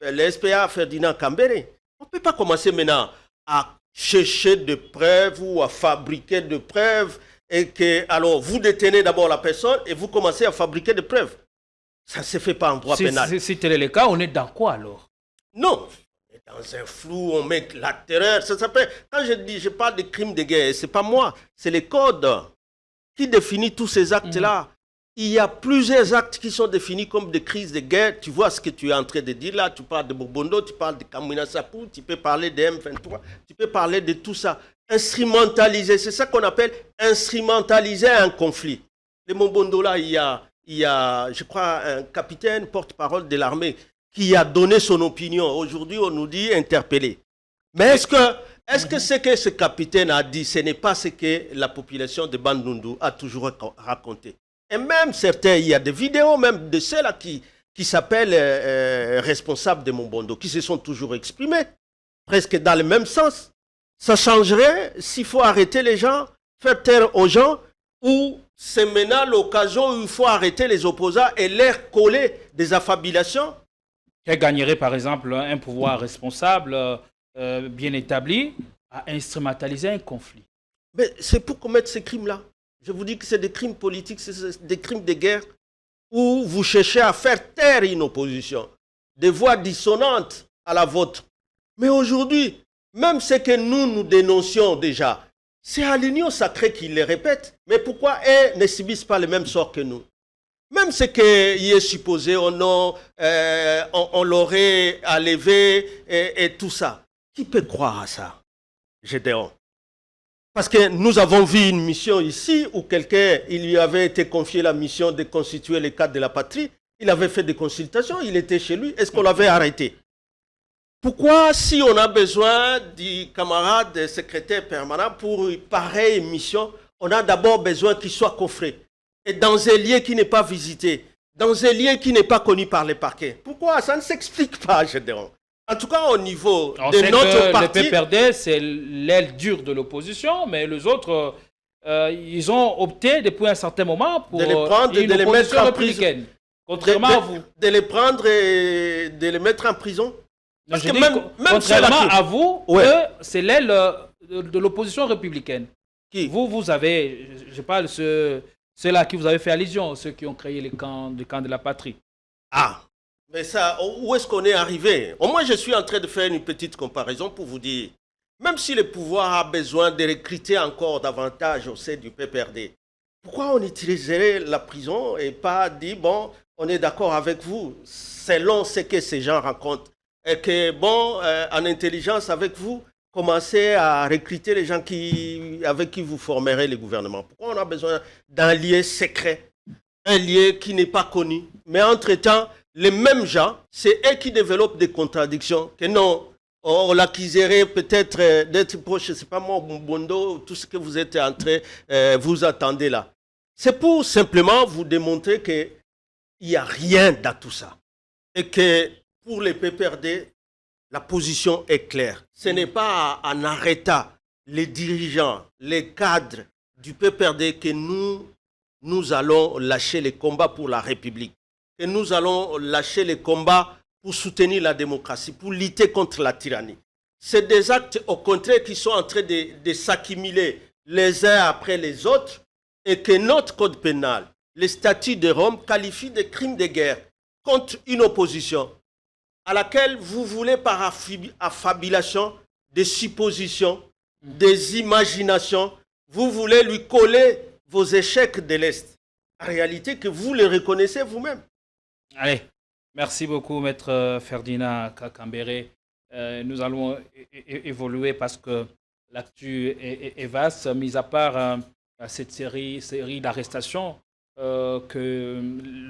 le SPA Ferdinand Kambere. On ne peut pas commencer maintenant à chercher des preuves ou à fabriquer des preuves et que, alors, vous détenez d'abord la personne et vous commencez à fabriquer des preuves. Ça ne se fait pas en droit pénal. Si tel est le cas, on est dans quoi alors? Non, on est dans un flou, on met la terreur. Ça s'appelle, quand je parle de crimes de guerre, ce n'est pas moi, c'est les codes qui définissent tous ces actes-là. Il y a plusieurs actes qui sont définis comme des crises de guerre. Tu vois ce que tu es en train de dire là, tu parles de Bobondo, tu parles de Kamwina Sapu, tu peux parler de M23, tu peux parler de tout ça. Instrumentaliser, c'est ça qu'on appelle instrumentaliser un conflit. Le Bobondo là, il y a, je crois, un capitaine porte-parole de l'armée qui a donné son opinion. Aujourd'hui, on nous dit interpellé. Mais est-ce que ce que ce capitaine a dit, ce n'est pas ce que la population de Bandundu a toujours raconté? Et même certains, il y a des vidéos même de ceux-là qui s'appellent responsables de Mombondo, qui se sont toujours exprimés, presque dans le même sens. Ça changerait s'il faut arrêter les gens, faire taire aux gens, ou c'est maintenant l'occasion où il faut arrêter les opposants et leur coller des affabulations. Qui gagnerait par exemple un pouvoir responsable bien établi à instrumentaliser un conflit? Mais c'est pour commettre ces crimes-là. Je vous dis que c'est des crimes politiques, c'est des crimes de guerre où vous cherchez à faire taire une opposition, des voix dissonantes à la vôtre. Mais aujourd'hui, même ce que nous dénoncions déjà, c'est à l'Union sacrée qu'ils les répètent. Mais pourquoi elles ne subissent pas le même sort que nous? Même ce qui est supposé, on l'aurait enlevé et tout ça. Qui peut croire à ça, Gédéon? Parce que nous avons vu une mission ici où il lui avait été confié la mission de constituer le cadre de la patrie. Il avait fait des consultations, il était chez lui. Est-ce qu'on l'avait arrêté? Pourquoi, si on a besoin du camarade secrétaire permanent pour une pareille mission, on a d'abord besoin qu'il soit coffré et dans un lieu qui n'est pas visité, dans un lieu qui n'est pas connu par les parquets? Pourquoi? Ça ne s'explique pas, Gédéon. En tout cas, au niveau de notre parti... Le PPRD, c'est l'aile dure de l'opposition, mais les autres, ils ont opté depuis un certain moment pour de les prendre et de les mettre en prison. Contrairement à vous. De les prendre et de les mettre en prison. Parce que même contrairement à vous, c'est l'aile de l'opposition républicaine. Qui? Vous avez, je parle de ceux-là qui vous avez fait allusion, ceux qui ont créé le camp de la patrie. Ah, mais ça, où est-ce qu'on est arrivé? Au moins, je suis en train de faire une petite comparaison pour vous dire, même si le pouvoir a besoin de recruter encore davantage au sein du PPRD, pourquoi on utiliserait la prison et pas dire, bon, on est d'accord avec vous, selon ce que ces gens racontent, et que, bon, en intelligence avec vous, commencez à recruter les gens avec qui vous formerez le gouvernement. Pourquoi on a besoin d'un lieu secret, un lieu qui n'est pas connu? Mais entre-temps, les mêmes gens, c'est eux qui développent des contradictions. Que non, on l'accuserait peut-être d'être proche, je ne sais pas moi, Bondo, tout ce que vous êtes en train, vous attendez là. C'est pour simplement vous démontrer qu'il n'y a rien dans tout ça. Et que pour les PPRD, la position est claire. Ce n'est pas en arrêtant les dirigeants, les cadres du PPRD que nous allons lâcher les combats pour la République. Que nous allons lâcher les combats pour soutenir la démocratie, pour lutter contre la tyrannie. C'est des actes, au contraire, qui sont en train de s'accumuler les uns après les autres et que notre code pénal, les statuts de Rome qualifient de crimes de guerre contre une opposition à laquelle vous voulez par affabulation, des suppositions, des imaginations, vous voulez lui coller vos échecs de l'Est. En réalité, que vous les reconnaissez vous-même. Allez, merci beaucoup, Maître Ferdinand Cambéré. Nous allons évoluer parce que l'actu est vaste, mis à part cette série d'arrestations que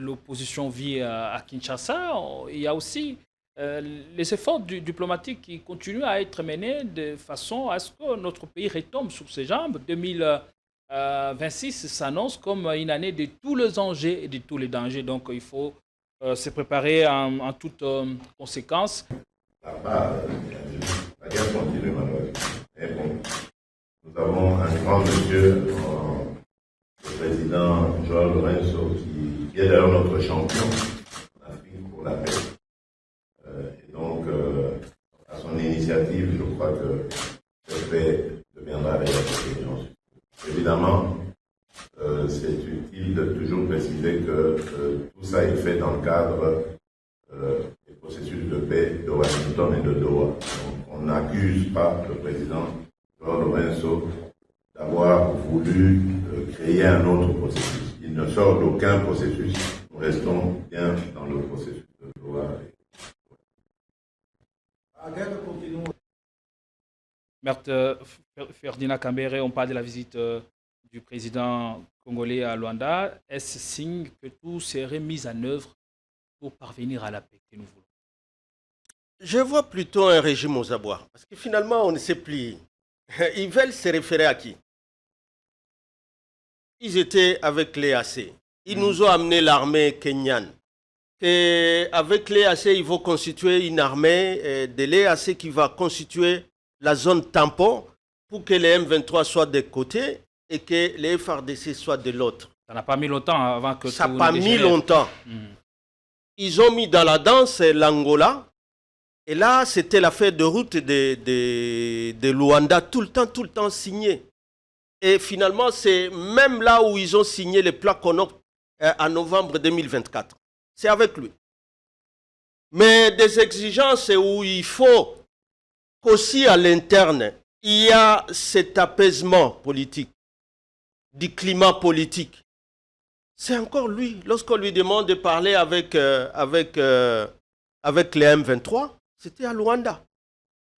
l'opposition vit à Kinshasa. Il y a aussi les efforts diplomatiques qui continuent à être menés de façon à ce que notre pays retombe sur ses jambes. 2026 s'annonce comme une année de tous les enjeux et de tous les dangers. Donc il faut se préparer en toute conséquence. La guerre continue malheureusement. Mais bon, nous avons un grand monsieur, le président Joao Lourenço, qui est d'ailleurs notre champion en Afrique pour la paix. Et donc, à son initiative, je crois que cette paix deviendra réalité. Évidemment, c'est utile de toujours préciser que tout ça est fait dans le cadre des processus de paix de Washington et de Doha. Donc, on n'accuse pas le président Joao Lourenço d'avoir voulu créer un autre processus. Il ne sort d'aucun processus. Nous restons bien dans le processus de Doha. Maître Ferdinand Cambéré, on parle de la visite du président congolais à Luanda. Est-ce signe que tout serait mis en œuvre pour parvenir à la paix que nous voulons? Je vois plutôt un régime aux abois. Parce que finalement, on ne sait plus. Ils veulent se référer à qui? Ils étaient avec les AC. Ils nous ont amené l'armée kenyane. Et avec les AC, ils vont constituer une armée de l'EAC qui va constituer la zone tampon pour que les M23 soient de côté et que les FRDC soient de l'autre. Ça n'a pas mis longtemps avant que ça tout n'a pas mis longtemps. Mm. Ils ont mis dans la danse l'Angola. Et là, c'était l'affaire de route de Luanda, tout le temps signé. Et finalement, c'est même là où ils ont signé les plats Conop en novembre 2024. C'est avec lui. Mais des exigences où il faut qu'aussi à l'interne, il y a cet apaisement politique, du climat politique. C'est encore lui. Lorsqu'on lui demande de parler avec les M23, c'était à Luanda.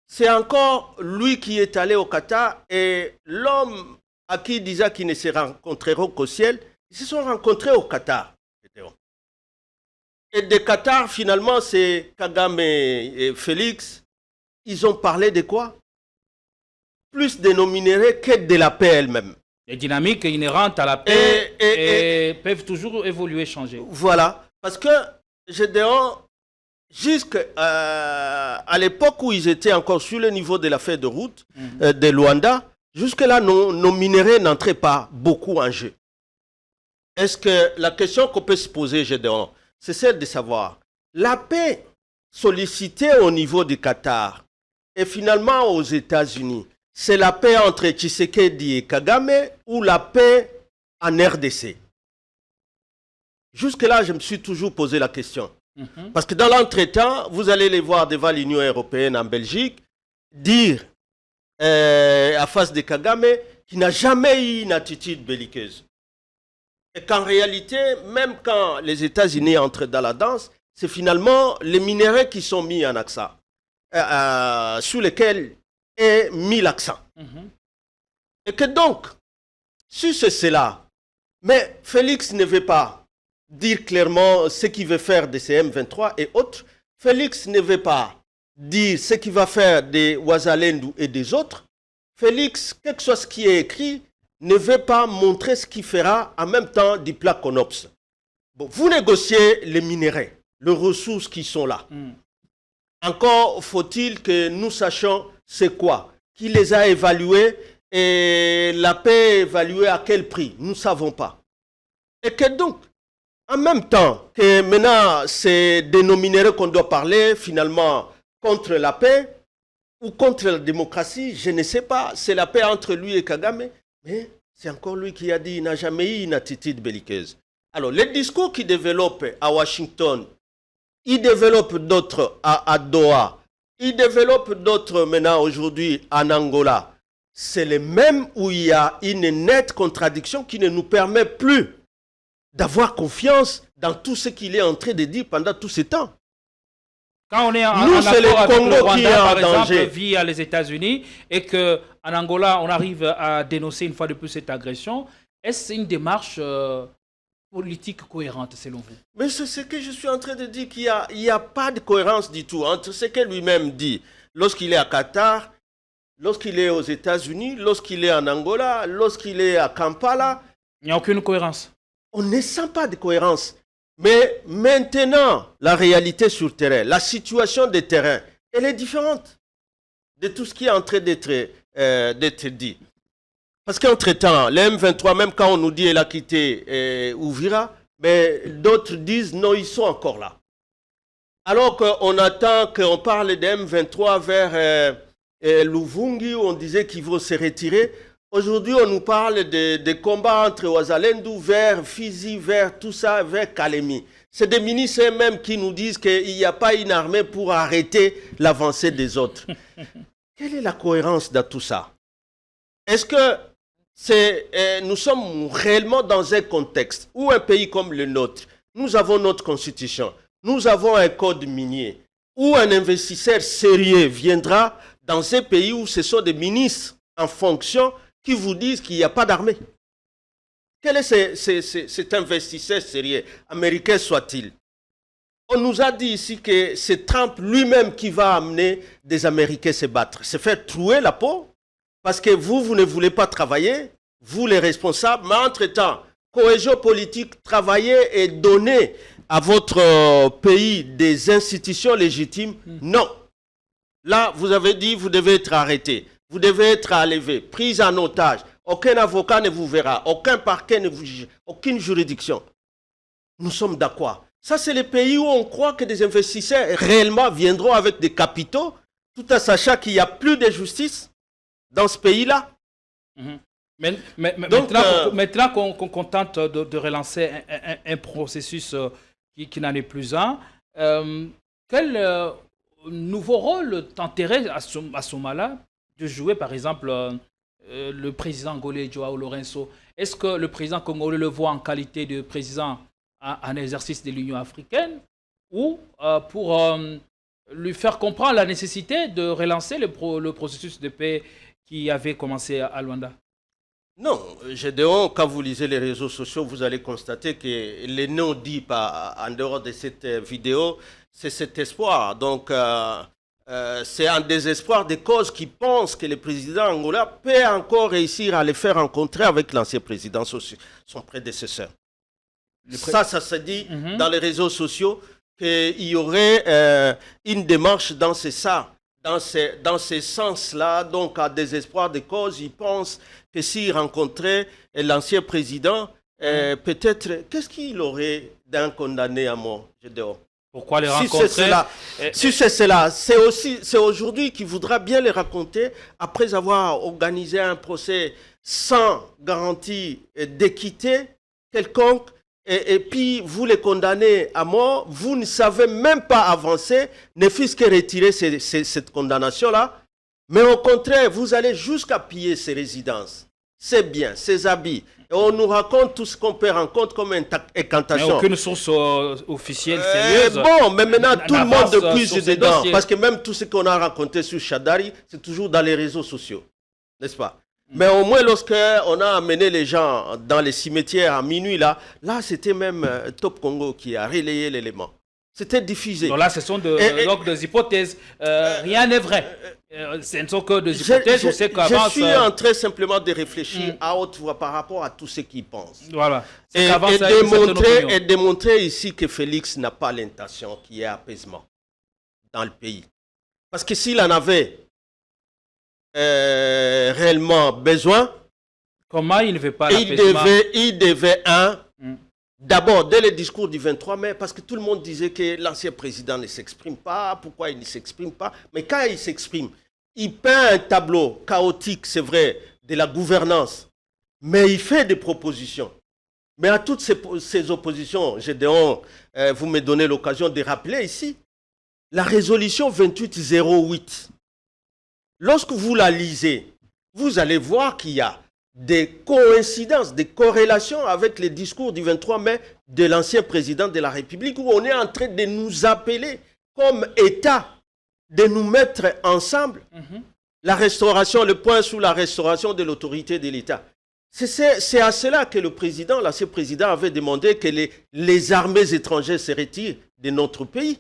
C'est encore lui qui est allé au Qatar et l'homme à qui il disait qu'ils ne se rencontreront qu'au ciel, ils se sont rencontrés au Qatar. Et de Qatar, finalement, c'est Kagame et Félix. Ils ont parlé de quoi? Plus de nos minéraux que de la paix elle-même. Les dynamiques inhérentes à la paix et peuvent toujours évoluer, changer. Voilà. Parce que, jusqu'à l'époque où ils étaient encore sur le niveau de la feuille de route de Luanda, jusque-là, nos minéraux n'entraient pas beaucoup en jeu. Est-ce que la question qu'on peut se poser, Gédéon, c'est celle de savoir, la paix sollicitée au niveau du Qatar et finalement aux États-Unis, c'est la paix entre Tshisekedi et Kagame ou la paix en RDC? Jusque-là, je me suis toujours posé la question. Parce que dans l'entretemps, vous allez les voir devant l'Union européenne en Belgique dire à face de Kagame qu'il n'a jamais eu une attitude belliqueuse. Et qu'en réalité, même quand les États-Unis entrent dans la danse, c'est finalement les minéraux qui sont mis en accent, sur lesquels est mis l'accent. Et que donc, si c'est cela, mais Félix ne veut pas dire clairement ce qu'il veut faire de ces M23 et autres. Félix ne veut pas dire ce qu'il va faire des Ouazalendou et des autres. Félix, quel que soit ce qui est écrit, ne veut pas montrer ce qu'il fera en même temps du plat Conops. Bon, vous négociez les minéraux, les ressources qui sont là. Encore faut-il que nous sachions c'est quoi, qui les a évalués et la paix évaluée à quel prix. Nous ne savons pas. Et que donc, en même temps que maintenant c'est de nos minéraux qu'on doit parler finalement contre la paix ou contre la démocratie, je ne sais pas. C'est la paix entre lui et Kagame. Mais c'est encore lui qui a dit qu'il n'a jamais eu une attitude belliqueuse. Alors, les discours qu'ils développent à Washington, ils développent d'autres à Doha, ils développent d'autres maintenant aujourd'hui en Angola. C'est les mêmes où il y a une nette contradiction qui ne nous permet plus d'avoir confiance dans tout ce qu'il est en train de dire pendant tout ce temps. Quand on est en Nous, c'est accord le avec Congo le Rwanda, qui est en par exemple, danger. via les États-Unis, et qu'en Angola, on arrive à dénoncer une fois de plus cette agression, est-ce une démarche politique cohérente selon vous? Mais c'est ce que je suis en train de dire, qu'il n'y a pas de cohérence du tout entre ce que lui-même dit lorsqu'il est à Qatar, lorsqu'il est aux États-Unis, lorsqu'il est en Angola, lorsqu'il est à Kampala. Il n'y a aucune cohérence. On ne sent pas de cohérence. Mais maintenant, la réalité sur le terrain, la situation des terrains, elle est différente de tout ce qui est en train d'être dit. Parce qu'entre-temps, les M23, même quand on nous dit qu'elle a quitté Ouvira, mais d'autres disent non, ils sont encore là. Alors qu'on attend qu'on parle des M23 vers Luvungi, où on disait qu'ils vont se retirer. Aujourd'hui, on nous parle des combats entre Ouazalendou vers Fizi, vers tout ça, vers Kalemi. C'est des ministres eux-mêmes qui nous disent qu'il n'y a pas une armée pour arrêter l'avancée des autres. Quelle est la cohérence dans tout ça? Est-ce que nous sommes réellement dans un contexte où un pays comme le nôtre, nous avons notre constitution, nous avons un code minier, où un investisseur sérieux viendra dans un pays où ce sont des ministres en fonction qui vous disent qu'il n'y a pas d'armée? Quel est cet investisseur sérieux, américain soit-il? On nous a dit ici que c'est Trump lui-même qui va amener des Américains se battre, se faire trouer la peau, parce que vous ne voulez pas travailler, vous les responsables, mais entre-temps, cohésion politique, travailler et donner à votre pays des institutions légitimes, non. Là, vous avez dit, vous devez être arrêté. Vous devez être enlevé, pris en otage. Aucun avocat ne vous verra, aucun parquet ne vous juge, aucune juridiction. Nous sommes d'accord. Ça, c'est les pays où on croit que des investisseurs réellement viendront avec des capitaux, tout en sachant qu'il n'y a plus de justice dans ce pays-là. Donc, maintenant qu'on tente de relancer un processus qui n'en est plus un, quel nouveau rôle tenterait à ce moment-là de jouer, par exemple, le président angolais Joao Lourenço? Est-ce que le président congolais le voit en qualité de président en exercice de l'Union africaine, ou pour lui faire comprendre la nécessité de relancer le processus de paix qui avait commencé à Luanda? Non, Gédéon, quand vous lisez les réseaux sociaux, vous allez constater que les noms dits en dehors de cette vidéo, c'est cet espoir. Donc, c'est un désespoir des causes qui pensent que le président angolais peut encore réussir à les faire rencontrer avec l'ancien président, son prédécesseur. Ça se dit dans les réseaux sociaux qu'il y aurait une démarche dans ce sens-là, donc à désespoir des causes. Ils pensent que s'ils rencontraient l'ancien président, peut-être, qu'est-ce qu'il aurait d'un condamné à mort, Gédéon? Pourquoi les rencontrer? Si c'est cela, c'est aujourd'hui qu'il voudra bien les raconter après avoir organisé un procès sans garantie d'équité quelconque, et puis vous les condamnez à mort, vous ne savez même pas avancer, ne fût-ce que retirer cette condamnation-là, mais au contraire, vous allez jusqu'à piller ses résidences, ses biens, ses habits. Et on nous raconte tout ce qu'on peut rencontrer comme une incantation. Mais aucune source officielle sérieuse. Bon, mais maintenant tout le monde puise dedans. dossiers. Parce que même tout ce qu'on a raconté sur Chadari, c'est toujours dans les réseaux sociaux. N'est-ce pas? Mais au moins, lorsqu'on a amené les gens dans les cimetières à minuit, là c'était même Top Congo qui a relayé l'élément. C'était diffusé. Donc là, ce sont donc des hypothèses. Rien n'est vrai. Ce ne sont que des hypothèses. Je suis en train simplement de réfléchir à haute voix par rapport à tout ce qu'ils pensent. Voilà. Et démontrer ici que Félix n'a pas l'intention qu'il y ait apaisement dans le pays. Parce que s'il en avait réellement besoin, comment il ne veut pas l'apaisement? Il devait d'abord, dès le discours du 23 mai, parce que tout le monde disait que l'ancien président ne s'exprime pas, pourquoi il ne s'exprime pas? Mais quand il s'exprime, il peint un tableau chaotique, c'est vrai, de la gouvernance, mais il fait des propositions. Mais à toutes ces oppositions, Gédéon, vous me donnez l'occasion de rappeler ici, la résolution 2808, lorsque vous la lisez, vous allez voir qu'il y a des coïncidences, des corrélations avec les discours du 23 mai de l'ancien président de la République, où on est en train de nous appeler comme État, de nous mettre ensemble. La restauration, le point sur la restauration de l'autorité de l'État. C'est à cela que le président, l'ancien président, avait demandé que les armées étrangères se retirent de notre pays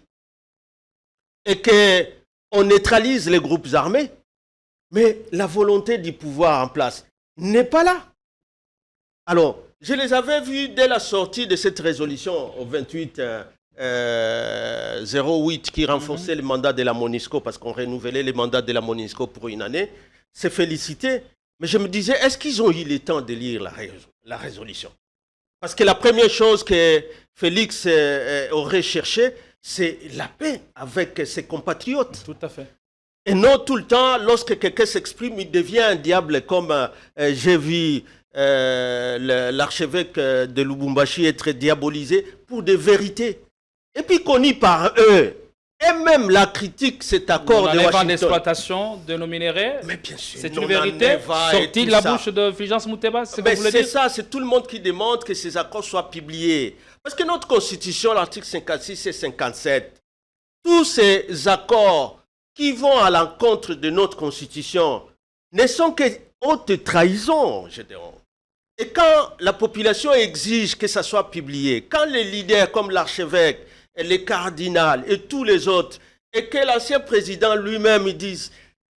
et qu'on neutralise les groupes armés. Mais la volonté du pouvoir en place n'est pas là. Alors, je les avais vus dès la sortie de cette résolution au 28-08 qui renforçait le mandat de la MONUSCO parce qu'on renouvelait les mandats de la MONUSCO pour une année. C'est félicité. Mais je me disais, est-ce qu'ils ont eu le temps de lire la résolution? Parce que la première chose que Félix aurait cherché, c'est la paix avec ses compatriotes. Tout à fait. Et non tout le temps, lorsque quelqu'un s'exprime, il devient un diable comme j'ai vu l'archevêque de Lubumbashi être diabolisé pour des vérités. Et puis connu par eux. Et même la critique, cet accord de Washington. D'exploitation de nos minéraux. Mais bien sûr. C'est une vérité sortie de la bouche de Fulgence Mouteba. C'est ça, c'est tout le monde qui demande que ces accords soient publiés. Parce que notre constitution, l'article 56 et 57, tous ces accords qui vont à l'encontre de notre constitution ne sont que haute trahison, Gédéon. Et quand la population exige que ça soit publié, quand les leaders comme l'archevêque, les cardinals et tous les autres, et que l'ancien président lui-même dise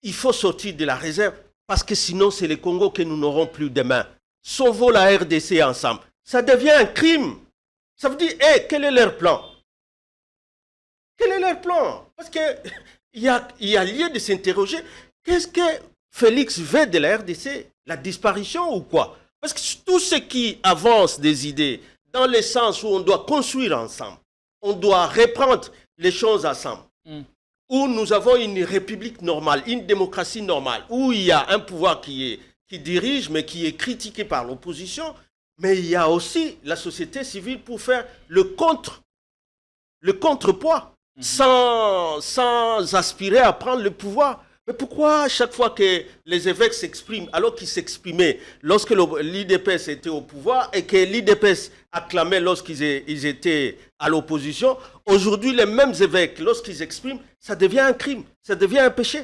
il faut sortir de la réserve, parce que sinon c'est le Congo que nous n'aurons plus demain. Sauvons la RDC ensemble. Ça devient un crime. Ça veut dire, quel est leur plan? Quel est leur plan? Parce qu'il y a lieu de s'interroger, qu'est-ce que Félix veut de la RDC? La disparition ou quoi? Parce que tout ce qui avance des idées, dans le sens où on doit construire ensemble, on doit reprendre les choses ensemble, où nous avons une république normale, une démocratie normale, où il y a un pouvoir qui dirige, mais qui est critiqué par l'opposition, mais il y a aussi la société civile pour faire le contrepoids, sans aspirer à prendre le pouvoir. Mais pourquoi à chaque fois que les évêques s'expriment, alors qu'ils s'exprimaient lorsque l'IDPS était au pouvoir et que l'IDPS acclamait lorsqu'ils étaient à l'opposition, aujourd'hui les mêmes évêques, lorsqu'ils expriment, ça devient un crime, ça devient un péché.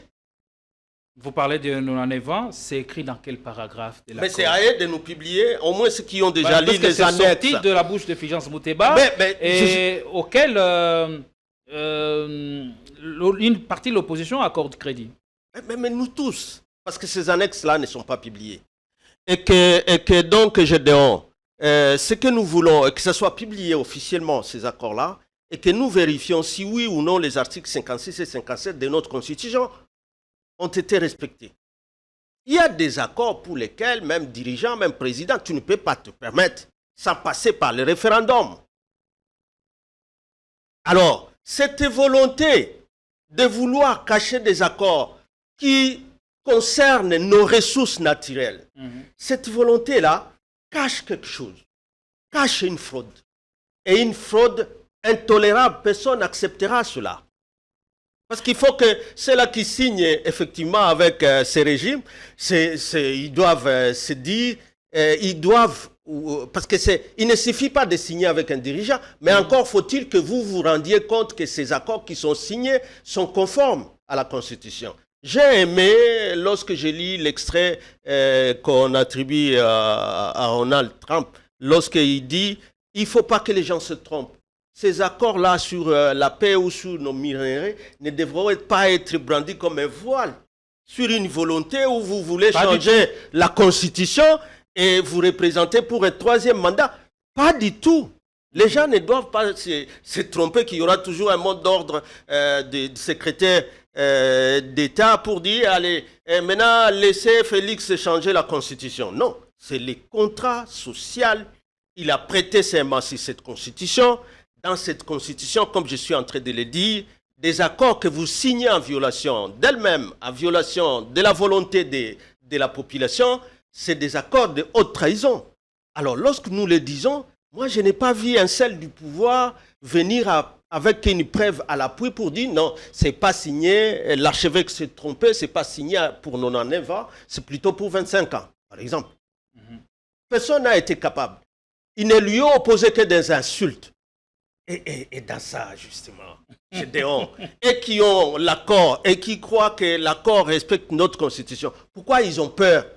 Vous parlez de 99, c'est écrit dans quel paragraphe de l'accord? Mais c'est à eux de nous publier, au moins ceux qui ont déjà lu les annexes. C'est sorti de la bouche de Fulgence Mouteba auquel une partie de l'opposition accorde crédit. Mais nous tous, parce que ces annexes-là ne sont pas publiées. Et que donc, Gédéon, ce que nous voulons, que ce soit publié officiellement, ces accords-là, et que nous vérifions si oui ou non les articles 56 et 57 de notre Constitution ont été respectés. Il y a des accords pour lesquels, même dirigeant, même président, tu ne peux pas te permettre sans passer par le référendum. Alors, cette volonté de vouloir cacher des accords qui concernent nos ressources naturelles, cette volonté-là cache quelque chose, cache une fraude. Et une fraude intolérable, personne n'acceptera cela. Parce qu'il faut que ceux-là qui signent effectivement avec ces régimes, ils doivent se dire, parce qu'il ne suffit pas de signer avec un dirigeant, mais encore faut-il que vous vous rendiez compte que ces accords qui sont signés sont conformes à la Constitution. J'ai aimé, lorsque j'ai lu l'extrait qu'on attribue à Donald Trump, lorsqu'il dit « il ne faut pas que les gens se trompent ». Ces accords-là sur la paix ou sur nos minéraux ne devront pas être brandis comme un voile sur une volonté où vous voulez changer la Constitution et vous représenter pour un troisième mandat. Pas du tout. Les gens ne doivent pas se tromper qu'il y aura toujours un mot d'ordre de secrétaire d'État pour dire, allez, maintenant, laissez Félix changer la Constitution. Non, c'est le contrat social. Il a prêté serment sur cette Constitution. Dans cette Constitution, comme je suis en train de le dire, des accords que vous signez en violation d'elle-même, en violation de la volonté de la population, c'est des accords de haute trahison. Alors, lorsque nous le disons, moi, je n'ai pas vu un seul du pouvoir venir avec une preuve à l'appui pour dire non, c'est pas signé, l'archevêque s'est trompé, c'est pas signé pour 99 ans, c'est plutôt pour 25 ans, par exemple. Personne n'a été capable. Ils ne lui ont opposé que des insultes. Et dans ça, justement, Gédéon, et qui ont l'accord, et qui croient que l'accord respecte notre constitution, pourquoi ils ont peur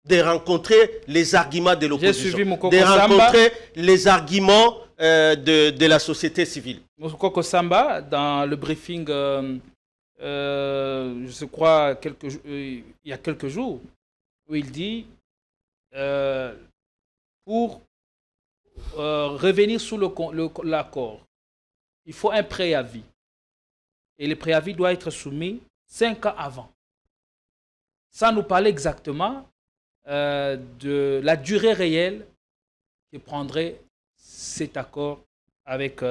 de rencontrer les arguments de l'opposition, de rencontrer les arguments de la société civile? Moukoko Samba, dans le briefing, je crois, il y a quelques jours, où il dit, pour revenir sous l'accord, il faut un préavis. Et le préavis doit être soumis 5 ans avant. Sans nous parler exactement de la durée réelle que prendrait cet accord avec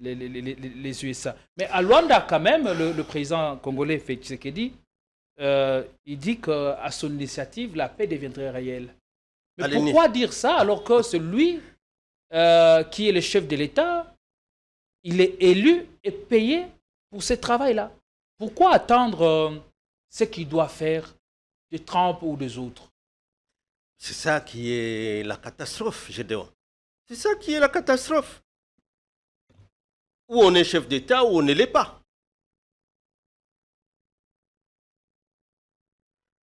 les USA. Mais à Luanda, quand même, le président congolais Félix Tshisekedi, il dit qu'à son initiative, la paix deviendrait réelle. Mais pourquoi dire ça alors que c'est lui qui est le chef de l'État, il est élu et payé pour ce travail-là? Pourquoi attendre ce qu'il doit faire de Trump ou des autres? C'est ça qui est la catastrophe, Gédéon. C'est ça qui est la catastrophe. Ou on est chef d'État ou on ne l'est pas.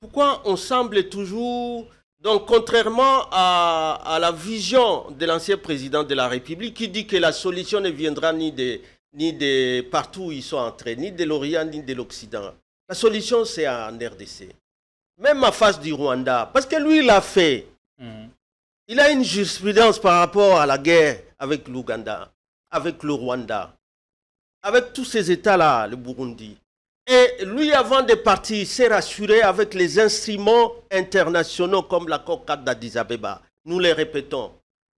Pourquoi on semble toujours... Donc, contrairement à la vision de l'ancien président de la République qui dit que la solution ne viendra ni de partout où ils sont entrés, ni de l'Orient, ni de l'Occident. La solution, c'est en RDC. Même en face du Rwanda. Parce que lui, il a fait. Il a une jurisprudence par rapport à la guerre avec l'Ouganda, avec le Rwanda, avec tous ces États-là, le Burundi. Et lui, avant de partir, s'est rassuré avec les instruments internationaux comme l'accord 4 d'Addis Abeba. Nous les répétons.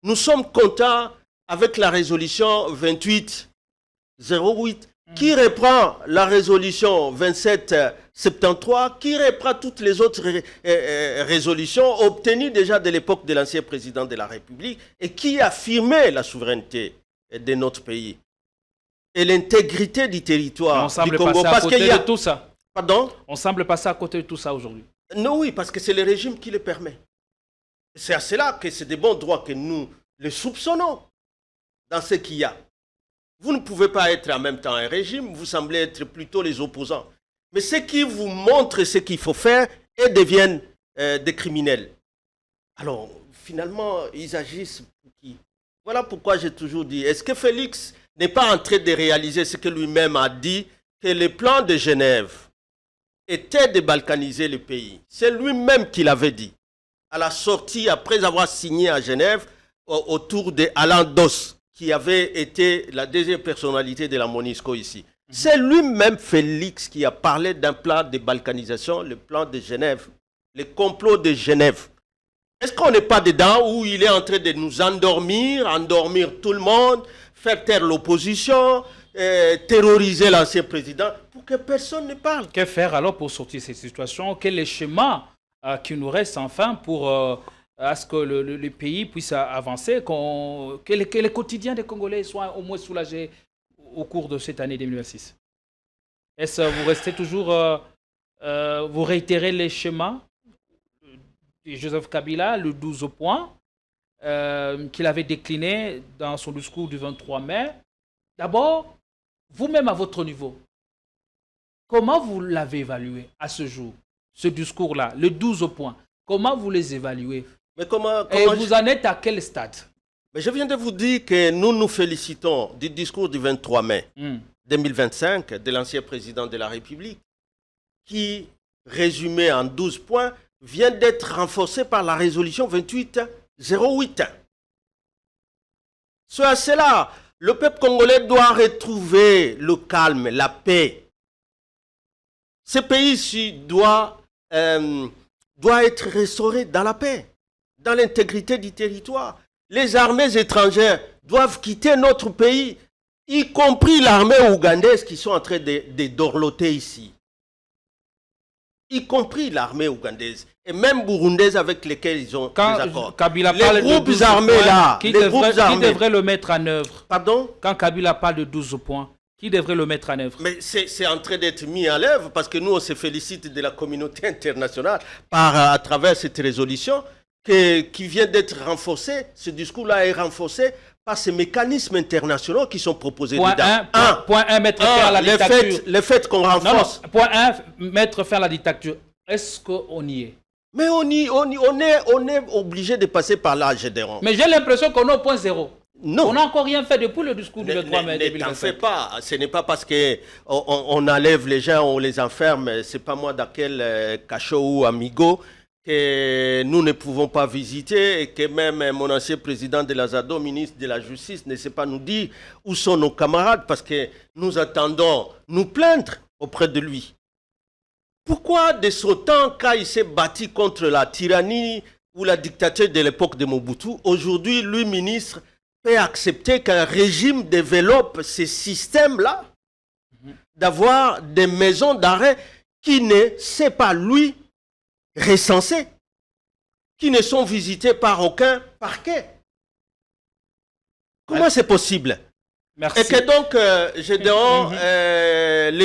Nous sommes contents avec la résolution 2808 qui reprend la résolution 2773, qui reprend toutes les autres résolutions obtenues déjà de l'époque de l'ancien président de la République et qui affirmait la souveraineté de notre pays et l'intégrité du territoire du Congo. Parce qu'il y a tout ça. Pardon? On semble passer à côté de tout ça aujourd'hui. Non, oui, parce que c'est le régime qui le permet. C'est à cela que c'est des bons droits que nous les soupçonnons dans ce qu'il y a. Vous ne pouvez pas être en même temps un régime, vous semblez être plutôt les opposants. Mais ceux qui vous montrent ce qu'il faut faire et deviennent des criminels. Alors, finalement, ils agissent pour qui? Voilà pourquoi j'ai toujours dit, est-ce que Félix n'est pas en train de réaliser ce que lui-même a dit, que le plan de Genève était de balkaniser le pays? C'est lui-même qui l'avait dit. À la sortie, après avoir signé à Genève, autour d'Alain Dos, qui avait été la deuxième personnalité de la MONUSCO ici. C'est lui-même, Félix, qui a parlé d'un plan de balkanisation, le plan de Genève, le complot de Genève. Est-ce qu'on n'est pas dedans où il est en train de nous endormir tout le monde, faire taire l'opposition, terroriser l'ancien président pour que personne ne parle? Que faire alors pour sortir de cette situation? Quel est le schéma qui nous reste enfin pour à ce que le pays puisse avancer, que le quotidien des Congolais soit au moins soulagé au cours de cette année 2026? Est-ce que vous restez toujours, vous réitérez les schémas de Joseph Kabila, le 12 points, qu'il avait décliné dans son discours du 23 mai? D'abord, vous-même à votre niveau, comment vous l'avez évalué à ce jour, ce discours-là, le 12 points? Comment vous les évaluez? Mais et vous en êtes à quel stade? Mais je viens de vous dire que nous nous félicitons du discours du 23 mai 2025 de l'ancien président de la République qui, résumé en 12 points, vient d'être renforcé par la résolution 2808. C'est à cela, le peuple congolais doit retrouver le calme, la paix. Ce pays-ci doit être restauré dans la paix, dans l'intégrité du territoire. Les armées étrangères doivent quitter notre pays, y compris l'armée ougandaise qui sont en train de dorloter ici. Y compris l'armée ougandaise. et même burundaises avec lesquelles ils ont des accords. Kabila Les parle groupes de 12 armés points, là, qui les groupes armés. devrait le mettre en œuvre? Pardon? Quand Kabila parle de 12 points, qui devrait le mettre en œuvre? Mais c'est en train d'être mis en œuvre parce que nous, on se félicite de la communauté internationale à travers cette résolution qui vient d'être renforcée. Ce discours-là est renforcé par ces mécanismes internationaux qui sont proposés dedans. Point 1, mettre fin à la dictature. Le fait qu'on renforce. Non, point 1, mettre fin à la dictature. Est-ce qu'on y est? Mais on est obligé de passer par là, Gédéon. Mais j'ai l'impression qu'on est au point 0. Non. On n'a encore rien fait depuis le discours du 23 mai 2025. Ne t'en fais pas. Ce n'est pas parce qu'on enlève les gens, on les enferme. Ce n'est pas moi dans quel cachot ou amigo que nous ne pouvons pas visiter et que même mon ancien président de l'Azado, ministre de la Justice, ne sait pas nous dire où sont nos camarades parce que nous attendons nous plaindre auprès de lui. Pourquoi de son temps, quand il s'est battu contre la tyrannie ou la dictature de l'époque de Mobutu, aujourd'hui, lui, ministre, peut accepter qu'un régime développe ces systèmes-là, d'avoir des maisons d'arrêt qui ne, c'est pas lui, recensées, qui ne sont visitées par aucun parquet. Comment c'est possible? Merci. Et que donc, le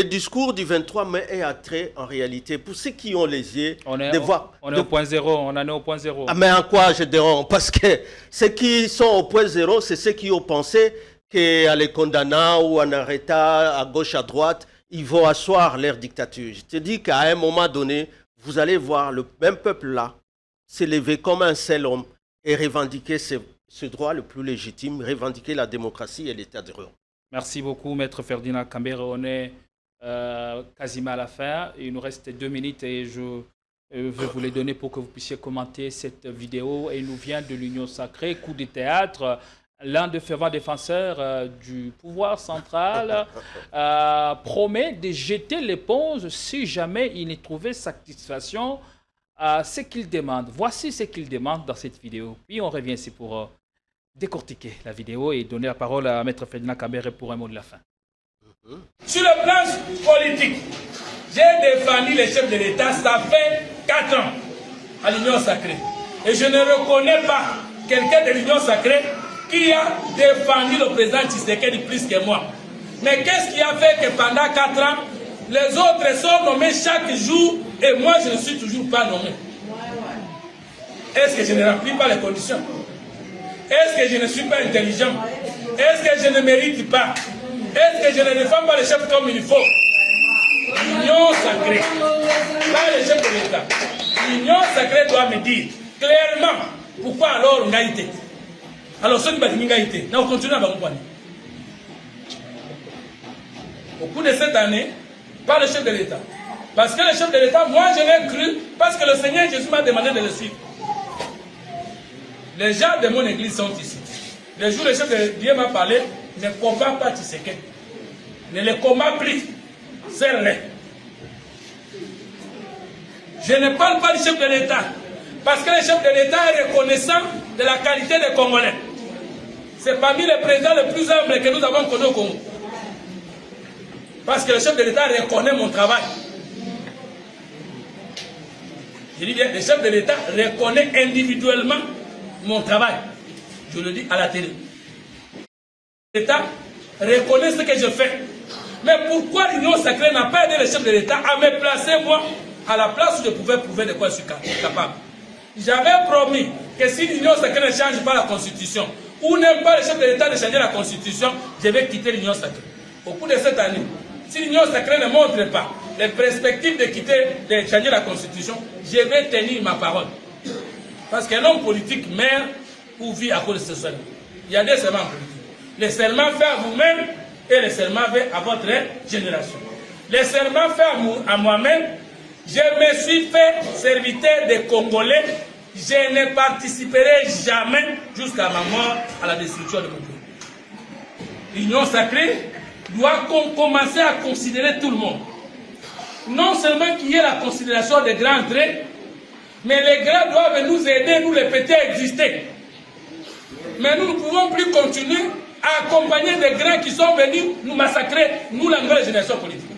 discours du 23 mai est attrait en réalité pour ceux qui ont les yeux de voir. On est au point 0, on en est au point 0. Mais en quoi, Gédéon? Parce que ceux qui sont au point 0, c'est ceux qui ont pensé qu'en les condamnant ou en arrêtant à gauche, à droite, ils vont asseoir leur dictature. Je te dis qu'à un moment donné, vous allez voir le même peuple-là s'élever comme un seul homme et revendiquer ce droit le plus légitime, revendiquer la démocratie et l'état de droit. Merci beaucoup, Maître Ferdinand Kambere. On est quasiment à la fin. Il nous reste 2 minutes et je vais vous les donner pour que vous puissiez commenter cette vidéo. Et il nous vient de l'Union Sacrée, coup de théâtre. L'un des fervents défenseurs du pouvoir central promet de jeter l'éponge si jamais il ne trouvait satisfaction à ce qu'il demande. Voici ce qu'il demande dans cette vidéo. Puis on revient ici pour décortiquer la vidéo et donner la parole à Maître Ferdinand Kambere pour un mot de la fin. Sur le plan politique, j'ai défendu les chefs de l'État, ça fait 4 ans à l'Union Sacrée. Et je ne reconnais pas quelqu'un de l'Union Sacrée qui a défendu le président Tshisekedi plus que moi. Mais qu'est-ce qui a fait que pendant 4 ans, les autres sont nommés chaque jour et moi je ne suis toujours pas nommé? Est-ce que je ne remplis pas les conditions? Est-ce que je ne suis pas intelligent? Est-ce que je ne mérite pas? Est-ce que je ne défends pas les chefs comme il faut? L'Union Sacrée, pas les chefs de l'État. L'Union Sacrée doit me dire clairement pourquoi alors on a été. Alors, ceux qui ont été, on continue à vous parler. Au cours de cette année, pas le chef de l'État. Parce que le chef de l'État, moi je l'ai cru, parce que le Seigneur Jésus m'a demandé de le suivre. Les gens de mon église sont ici. Le jour où le chef de Dieu m'a parlé, ne combat pas Tshisekedi. Ne le combat plus. Serre-les. Je ne parle pas du chef de l'État. Parce que le chef de l'État est reconnaissant de la qualité des Congolais. C'est parmi les présidents les plus humbles que nous avons connus au Congo. Parce que le chef de l'État reconnaît mon travail. Je dis bien, le chef de l'État reconnaît individuellement mon travail. Je le dis à la télé. L'État reconnaît ce que je fais. Mais pourquoi l'Union Sacrée n'a pas aidé le chef de l'État à me placer, moi, à la place où je pouvais prouver de quoi je suis capable? J'avais promis que si l'Union Sacrée ne change pas la Constitution, ou n'aime pas le chef de l'État de changer la Constitution, je vais quitter l'Union Sacrée. Au cours de cette année, si l'Union Sacrée ne montre pas les perspectives de changer la Constitution, je vais tenir ma parole. Parce qu'un homme politique meurt ou vit à cause de ce serment. Il y a des serments politiques. Les serments faits à vous-même et les serments faits à votre génération. Les serments faits à moi-même, je me suis fait serviteur des Congolais. Je ne participerai jamais jusqu'à ma mort à la destruction de mon pays. L'Union Sacrée doit commencer à considérer tout le monde. Non seulement qu'il y ait la considération des grands traits, mais les grands doivent nous aider, nous les petits, à exister. Mais nous ne pouvons plus continuer à accompagner des grands qui sont venus nous massacrer, nous la nouvelle génération politique.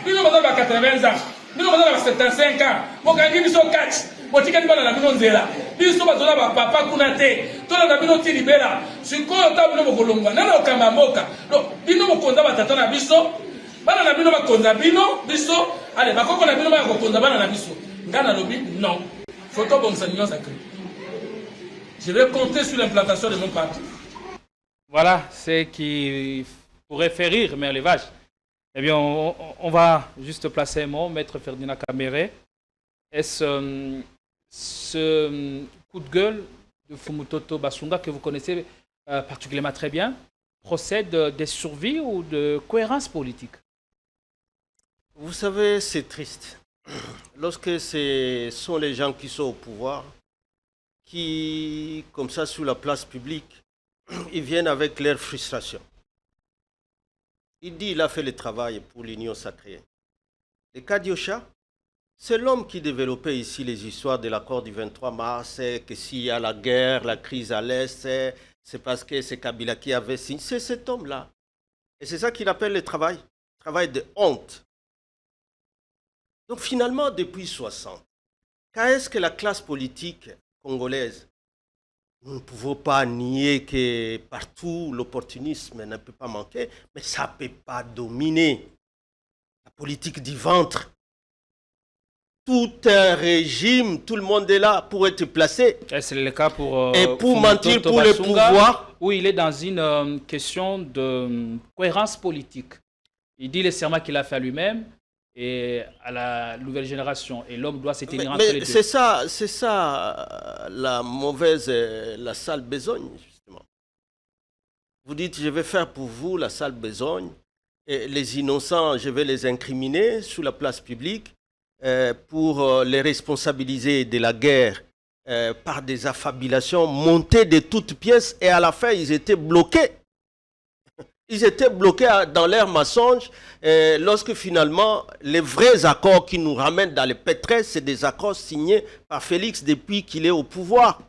Nous avons 80 ans, nous avons 75 ans, nous avons 4. botikali bana na bino nzela biso bazola bapapa kuna te tola na bino ti libela sikoyo ta bino bokolongwa nana okamba mboka donc bino bokonza batata na biso bana na bino bakonza bino biso ale bakoko na bino baya kokonza bana na biso nga nalobi non faut tobongisa l'union sacrée. Je vais compter sur l'implantation de mon parti. Voilà, c'est qui pourrait faire rire, mais les vaches. Eh bien, on va juste placer un mot, Maître Ferdinand Kamere. Est-ce ce coup de gueule de Fumutoto Basunga, que vous connaissez particulièrement très bien, procède de survie ou de cohérence politique? Vous savez, c'est triste. Lorsque ce sont les gens qui sont au pouvoir, qui, comme ça, sur la place publique, ils viennent avec leur frustration. Il dit qu'il a fait le travail pour l'Union sacrée. Le cas d'Yosha, c'est l'homme qui développait ici les histoires de l'accord du 23 mars, que s'il y a la guerre, la crise à l'Est, c'est parce que c'est Kabila qui avait signé. C'est cet homme-là. Et c'est ça qu'il appelle le travail de honte. Donc finalement, depuis 60, quand est-ce que la classe politique congolaise, nous ne pouvons pas nier que partout l'opportunisme ne peut pas manquer, mais ça ne peut pas dominer la politique du ventre. Tout un régime, tout le monde est là pour être placé. C'est le cas pour et pour mentir pour le pouvoir. Où il est dans une question de cohérence politique. Il dit les serments qu'il a fait à lui-même et à la nouvelle génération. Et l'homme doit se tenir entre les deux. C'est ça la mauvaise, la sale besogne, justement. Vous dites, je vais faire pour vous la sale besogne. Et les innocents, je vais les incriminer sous la place publique pour les responsabiliser de la guerre par des affabulations montées de toutes pièces. Et à la fin, ils étaient bloqués. Ils étaient bloqués dans leurs mensonges lorsque finalement les vrais accords qui nous ramènent dans les pétresses, c'est des accords signés par Félix depuis qu'il est au pouvoir.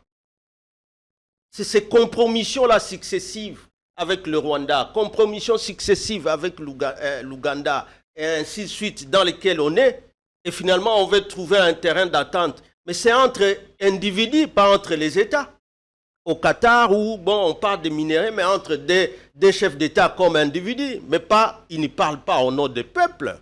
C'est ces compromissions-là successives avec le Rwanda, compromissions successives avec l'Ouganda et ainsi de suite dans lesquelles on est. Et finalement, on veut trouver un terrain d'attente. Mais c'est entre individus, pas entre les États. Au Qatar, où bon, on parle de minéraux, mais entre des chefs d'État comme individus, mais pas, ils ne parlent pas au nom du peuple.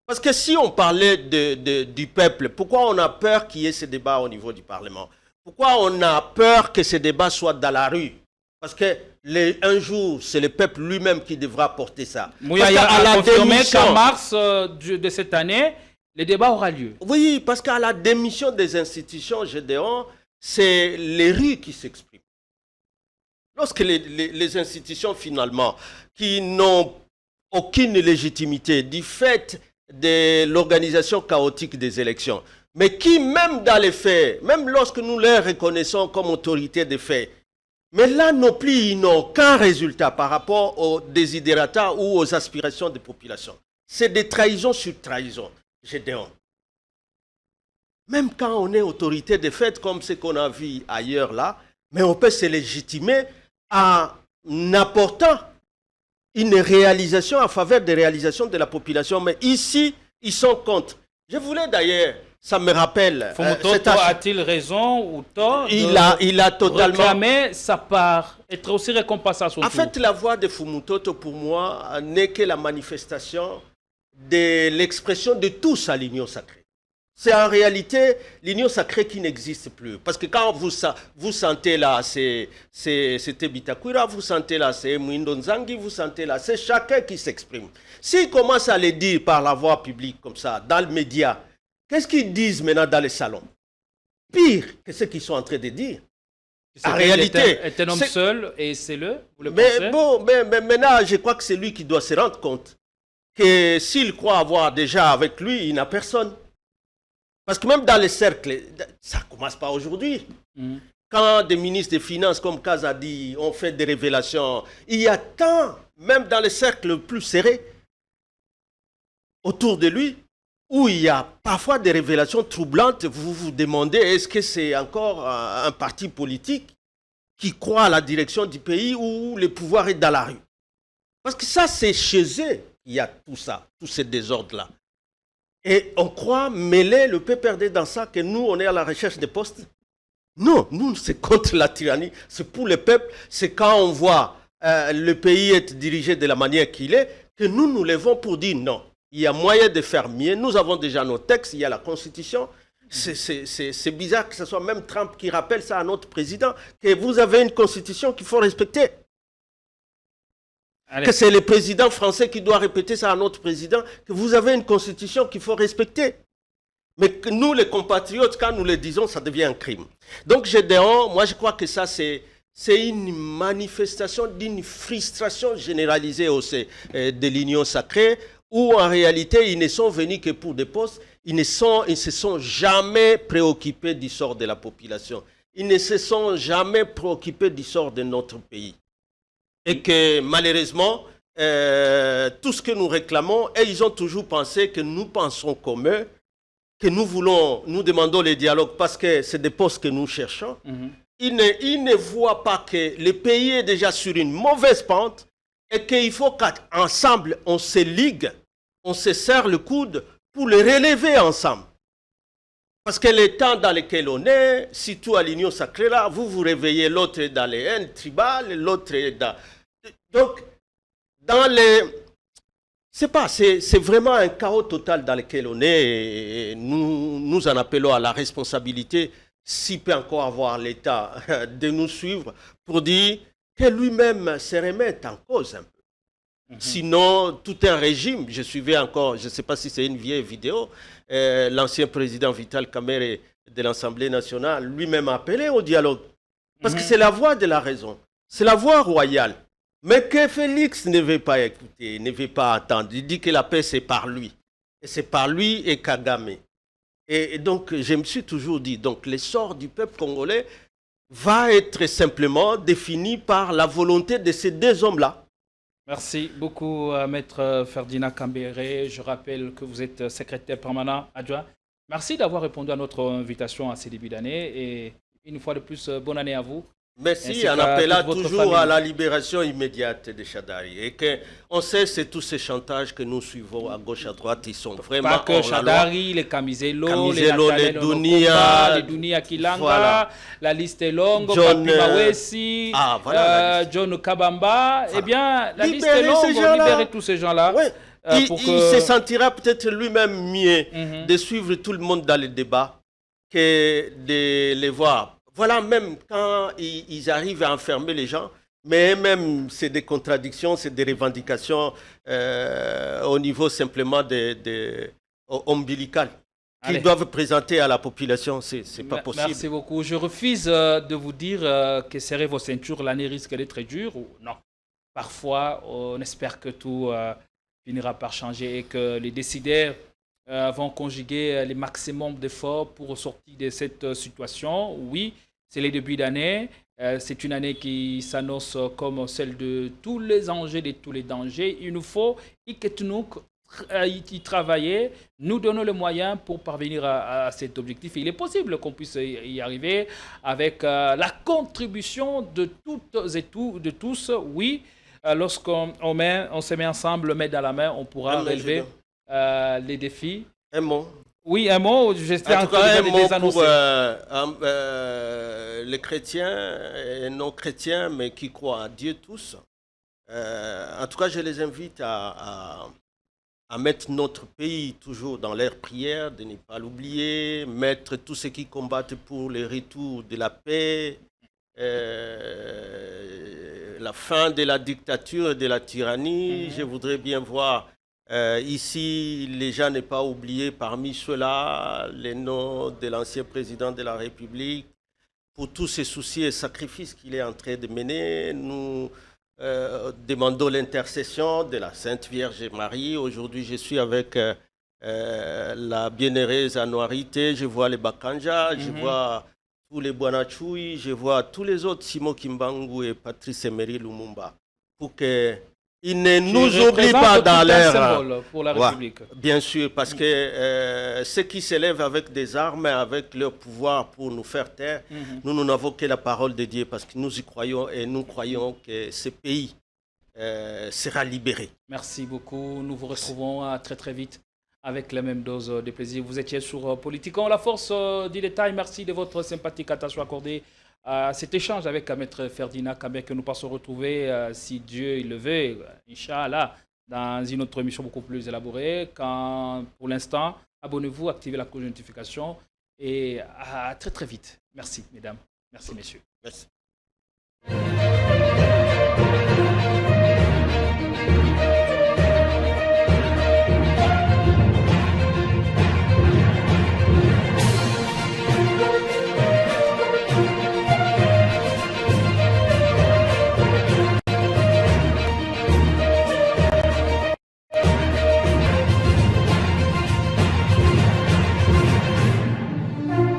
Parce que si on parlait du peuple, pourquoi on a peur qu'il y ait ce débat au niveau du Parlement? Pourquoi on a peur que ce débat soit dans la rue? Parce que un jour, c'est le peuple lui-même qui devra porter ça. Mouyaya a confirmé qu'en mars de cette année, le débat aura lieu. Oui, parce qu'à la démission des institutions, Gédéon, c'est les rues qui s'expriment. Lorsque les institutions, finalement, qui n'ont aucune légitimité du fait de l'organisation chaotique des élections, mais qui, même dans les faits, même lorsque nous les reconnaissons comme autorité des faits, mais là non plus, ils n'ont aucun résultat par rapport aux desiderata ou aux aspirations des populations. C'est des trahisons sur trahison, Gédéon. Même quand on est autorité des faits, comme ce qu'on a vu ailleurs là, mais on peut se légitimer en apportant une réalisation en faveur des réalisations de la population. Mais ici, ils sont contre. Je voulais d'ailleurs, ça me rappelle... Fumutoto a-t-il raison ou tort il a totalement... réclamer sa part, être aussi récompensé à son tour. En fait, la voix de Fumutoto, pour moi, n'est que la manifestation de l'expression de tous à l'union sacrée. C'est en réalité l'union sacrée qui n'existe plus. Parce que quand vous sentez là, c'était Bitakwira, vous sentez là, c'est Mwindo Nzangi, vous sentez là, c'est chacun qui s'exprime. S'ils commencent à le dire par la voix publique comme ça, dans le média, qu'est-ce qu'ils disent maintenant dans les salons? Pire que ce qu'ils sont en train de dire. En réalité, est un homme seul et c'est le. Mais bon, mais maintenant, je crois que c'est lui qui doit se rendre compte que s'il croit avoir déjà avec lui, il n'a personne. Parce que même dans les cercles, ça ne commence pas aujourd'hui. Quand des ministres des Finances comme Kazadi ont fait des révélations, il y a tant, même dans les cercles plus serrés, autour de lui, où il y a parfois des révélations troublantes. Vous vous demandez, est-ce que c'est encore un parti politique qui croit à la direction du pays où le pouvoir est dans la rue? Parce que ça, c'est chez eux qu'il y a tout ça, tous ces désordres-là. Et on croit mêler le PPRD dans ça, que nous, on est à la recherche des postes. Non, nous, c'est contre la tyrannie. C'est pour le peuple. C'est quand on voit le pays être dirigé de la manière qu'il est, que nous nous levons pour dire non. Il y a moyen de faire mieux. Nous avons déjà nos textes, il y a la Constitution. C'est bizarre que ce soit même Trump qui rappelle ça à notre président, que vous avez une Constitution qu'il faut respecter. Allez. Que c'est le président français qui doit répéter ça à notre président, que vous avez une constitution qu'il faut respecter. Mais que nous, les compatriotes, quand nous le disons, ça devient un crime. Donc, Gédéon, moi, je crois que ça, c'est une manifestation d'une frustration généralisée au sein de l'Union sacrée, où en réalité, ils ne sont venus que pour des postes, ils ne se sont jamais préoccupés du sort de la population. Ils ne se sont jamais préoccupés du sort de notre pays. Et que malheureusement, tout ce que nous réclamons, et ils ont toujours pensé que nous pensons comme eux, que nous demandons le dialogue parce que c'est des postes que nous cherchons. Ils ne voient pas que le pays est déjà sur une mauvaise pente et qu'il faut qu'ensemble, on se ligue, on se serre le coude pour le relever ensemble. Parce que les temps dans lesquels on est, surtout à l'Union sacrée, là, vous vous réveillez, l'autre est dans les haines tribales, l'autre est dans... Donc, dans les... C'est vraiment un chaos total dans lequel on est. Et nous en appelons à la responsabilité, s'il peut encore avoir l'État, de nous suivre pour dire que lui-même se remette en cause un peu. Sinon, tout un régime, je suivais encore, je ne sais pas si c'est une vieille vidéo, l'ancien président Vital Kamerhe de l'Assemblée nationale, lui-même appelé au dialogue. Parce que c'est la voie de la raison, c'est la voie royale. Mais que Félix ne veut pas écouter, ne veut pas attendre. Il dit que la paix, c'est par lui. Et c'est par lui et Kagame. Et donc, je me suis toujours dit, donc, l'essor du peuple congolais va être simplement défini par la volonté de ces deux hommes-là. Merci beaucoup, Maître Ferdinand Kambere. Je rappelle que vous êtes secrétaire permanent adjoint. Merci d'avoir répondu à notre invitation à ces débuts d'année. Et une fois de plus, bonne année à vous. Merci, en appelant toujours à la libération immédiate de Chadari. Et qu'on sait, c'est tous ces chantages que nous suivons à gauche, à droite, ils sont vraiment pas que Chadari, les Camiselo, les Dunia, les Dunia Kilanga, voilà. La liste est longue, John Mawesi, John Kabamba. Voilà. Eh bien, la liste est longue, libérer tous ces gens-là. Ouais. Il se sentira peut-être lui-même mieux de suivre tout le monde dans les débats que de les voir. Voilà, même quand ils arrivent à enfermer les gens, mais même c'est des contradictions, c'est des revendications au niveau simplement ombilical qu'ils doivent présenter à la population. C'est pas possible. Merci beaucoup. Je refuse de vous dire que serrez vos ceintures, l'année risque d'être dure ou non. Parfois, on espère que tout finira par changer et que les décideurs vont conjuguer les maximums d'efforts pour sortir de cette situation. Oui. C'est les débuts d'année. C'est une année qui s'annonce comme celle de tous les enjeux, de tous les dangers. Il nous faut y travailler, nous donnons les moyens pour parvenir à cet objectif. Il est possible qu'on puisse y arriver avec la contribution de toutes et de tous. Oui, lorsqu'on se met ensemble, main dans la main, on pourra relever les défis. Un mot. Oui, un mot. J'espère en tout cas, un mot pour les chrétiens et non chrétiens, mais qui croient à Dieu tous. En tout cas, je les invite à mettre notre pays toujours dans leurs prières, de ne pas l'oublier, mettre tous ceux qui combattent pour le retour de la paix, la fin de la dictature et de la tyrannie. Je voudrais bien voir ici, les gens n'ont pas oublié parmi ceux-là les noms de l'ancien président de la République. Pour tous ces soucis et sacrifices qu'il est en train de mener, nous demandons l'intercession de la Sainte Vierge Marie. Aujourd'hui, je suis avec la bienheureuse Anouarité, je vois les Bakanja, je vois tous les Bouanachoui, je vois tous les autres, Simon Kimbangu et Patrice Emery Lumumba, pour que ils ne nous oublient pas dans l'air. Pour la République. Bien sûr, parce que ceux qui s'élèvent avec des armes, avec leur pouvoir pour nous faire taire, nous n'avons que la parole de Dieu parce que nous y croyons et nous croyons que ce pays sera libéré. Merci beaucoup. Nous vous retrouvons très très vite avec la même dose de plaisir. Vous étiez sur Politiquement la force du détail. Merci de votre sympathique attention accordée à cet échange avec Maître Ferdinand Kambé, que nous passons retrouver, si Dieu il le veut, Inch'Allah, dans une autre émission beaucoup plus élaborée. Pour l'instant, abonnez-vous, activez la cloche de notification et à très très vite. Merci mesdames, merci messieurs. Merci.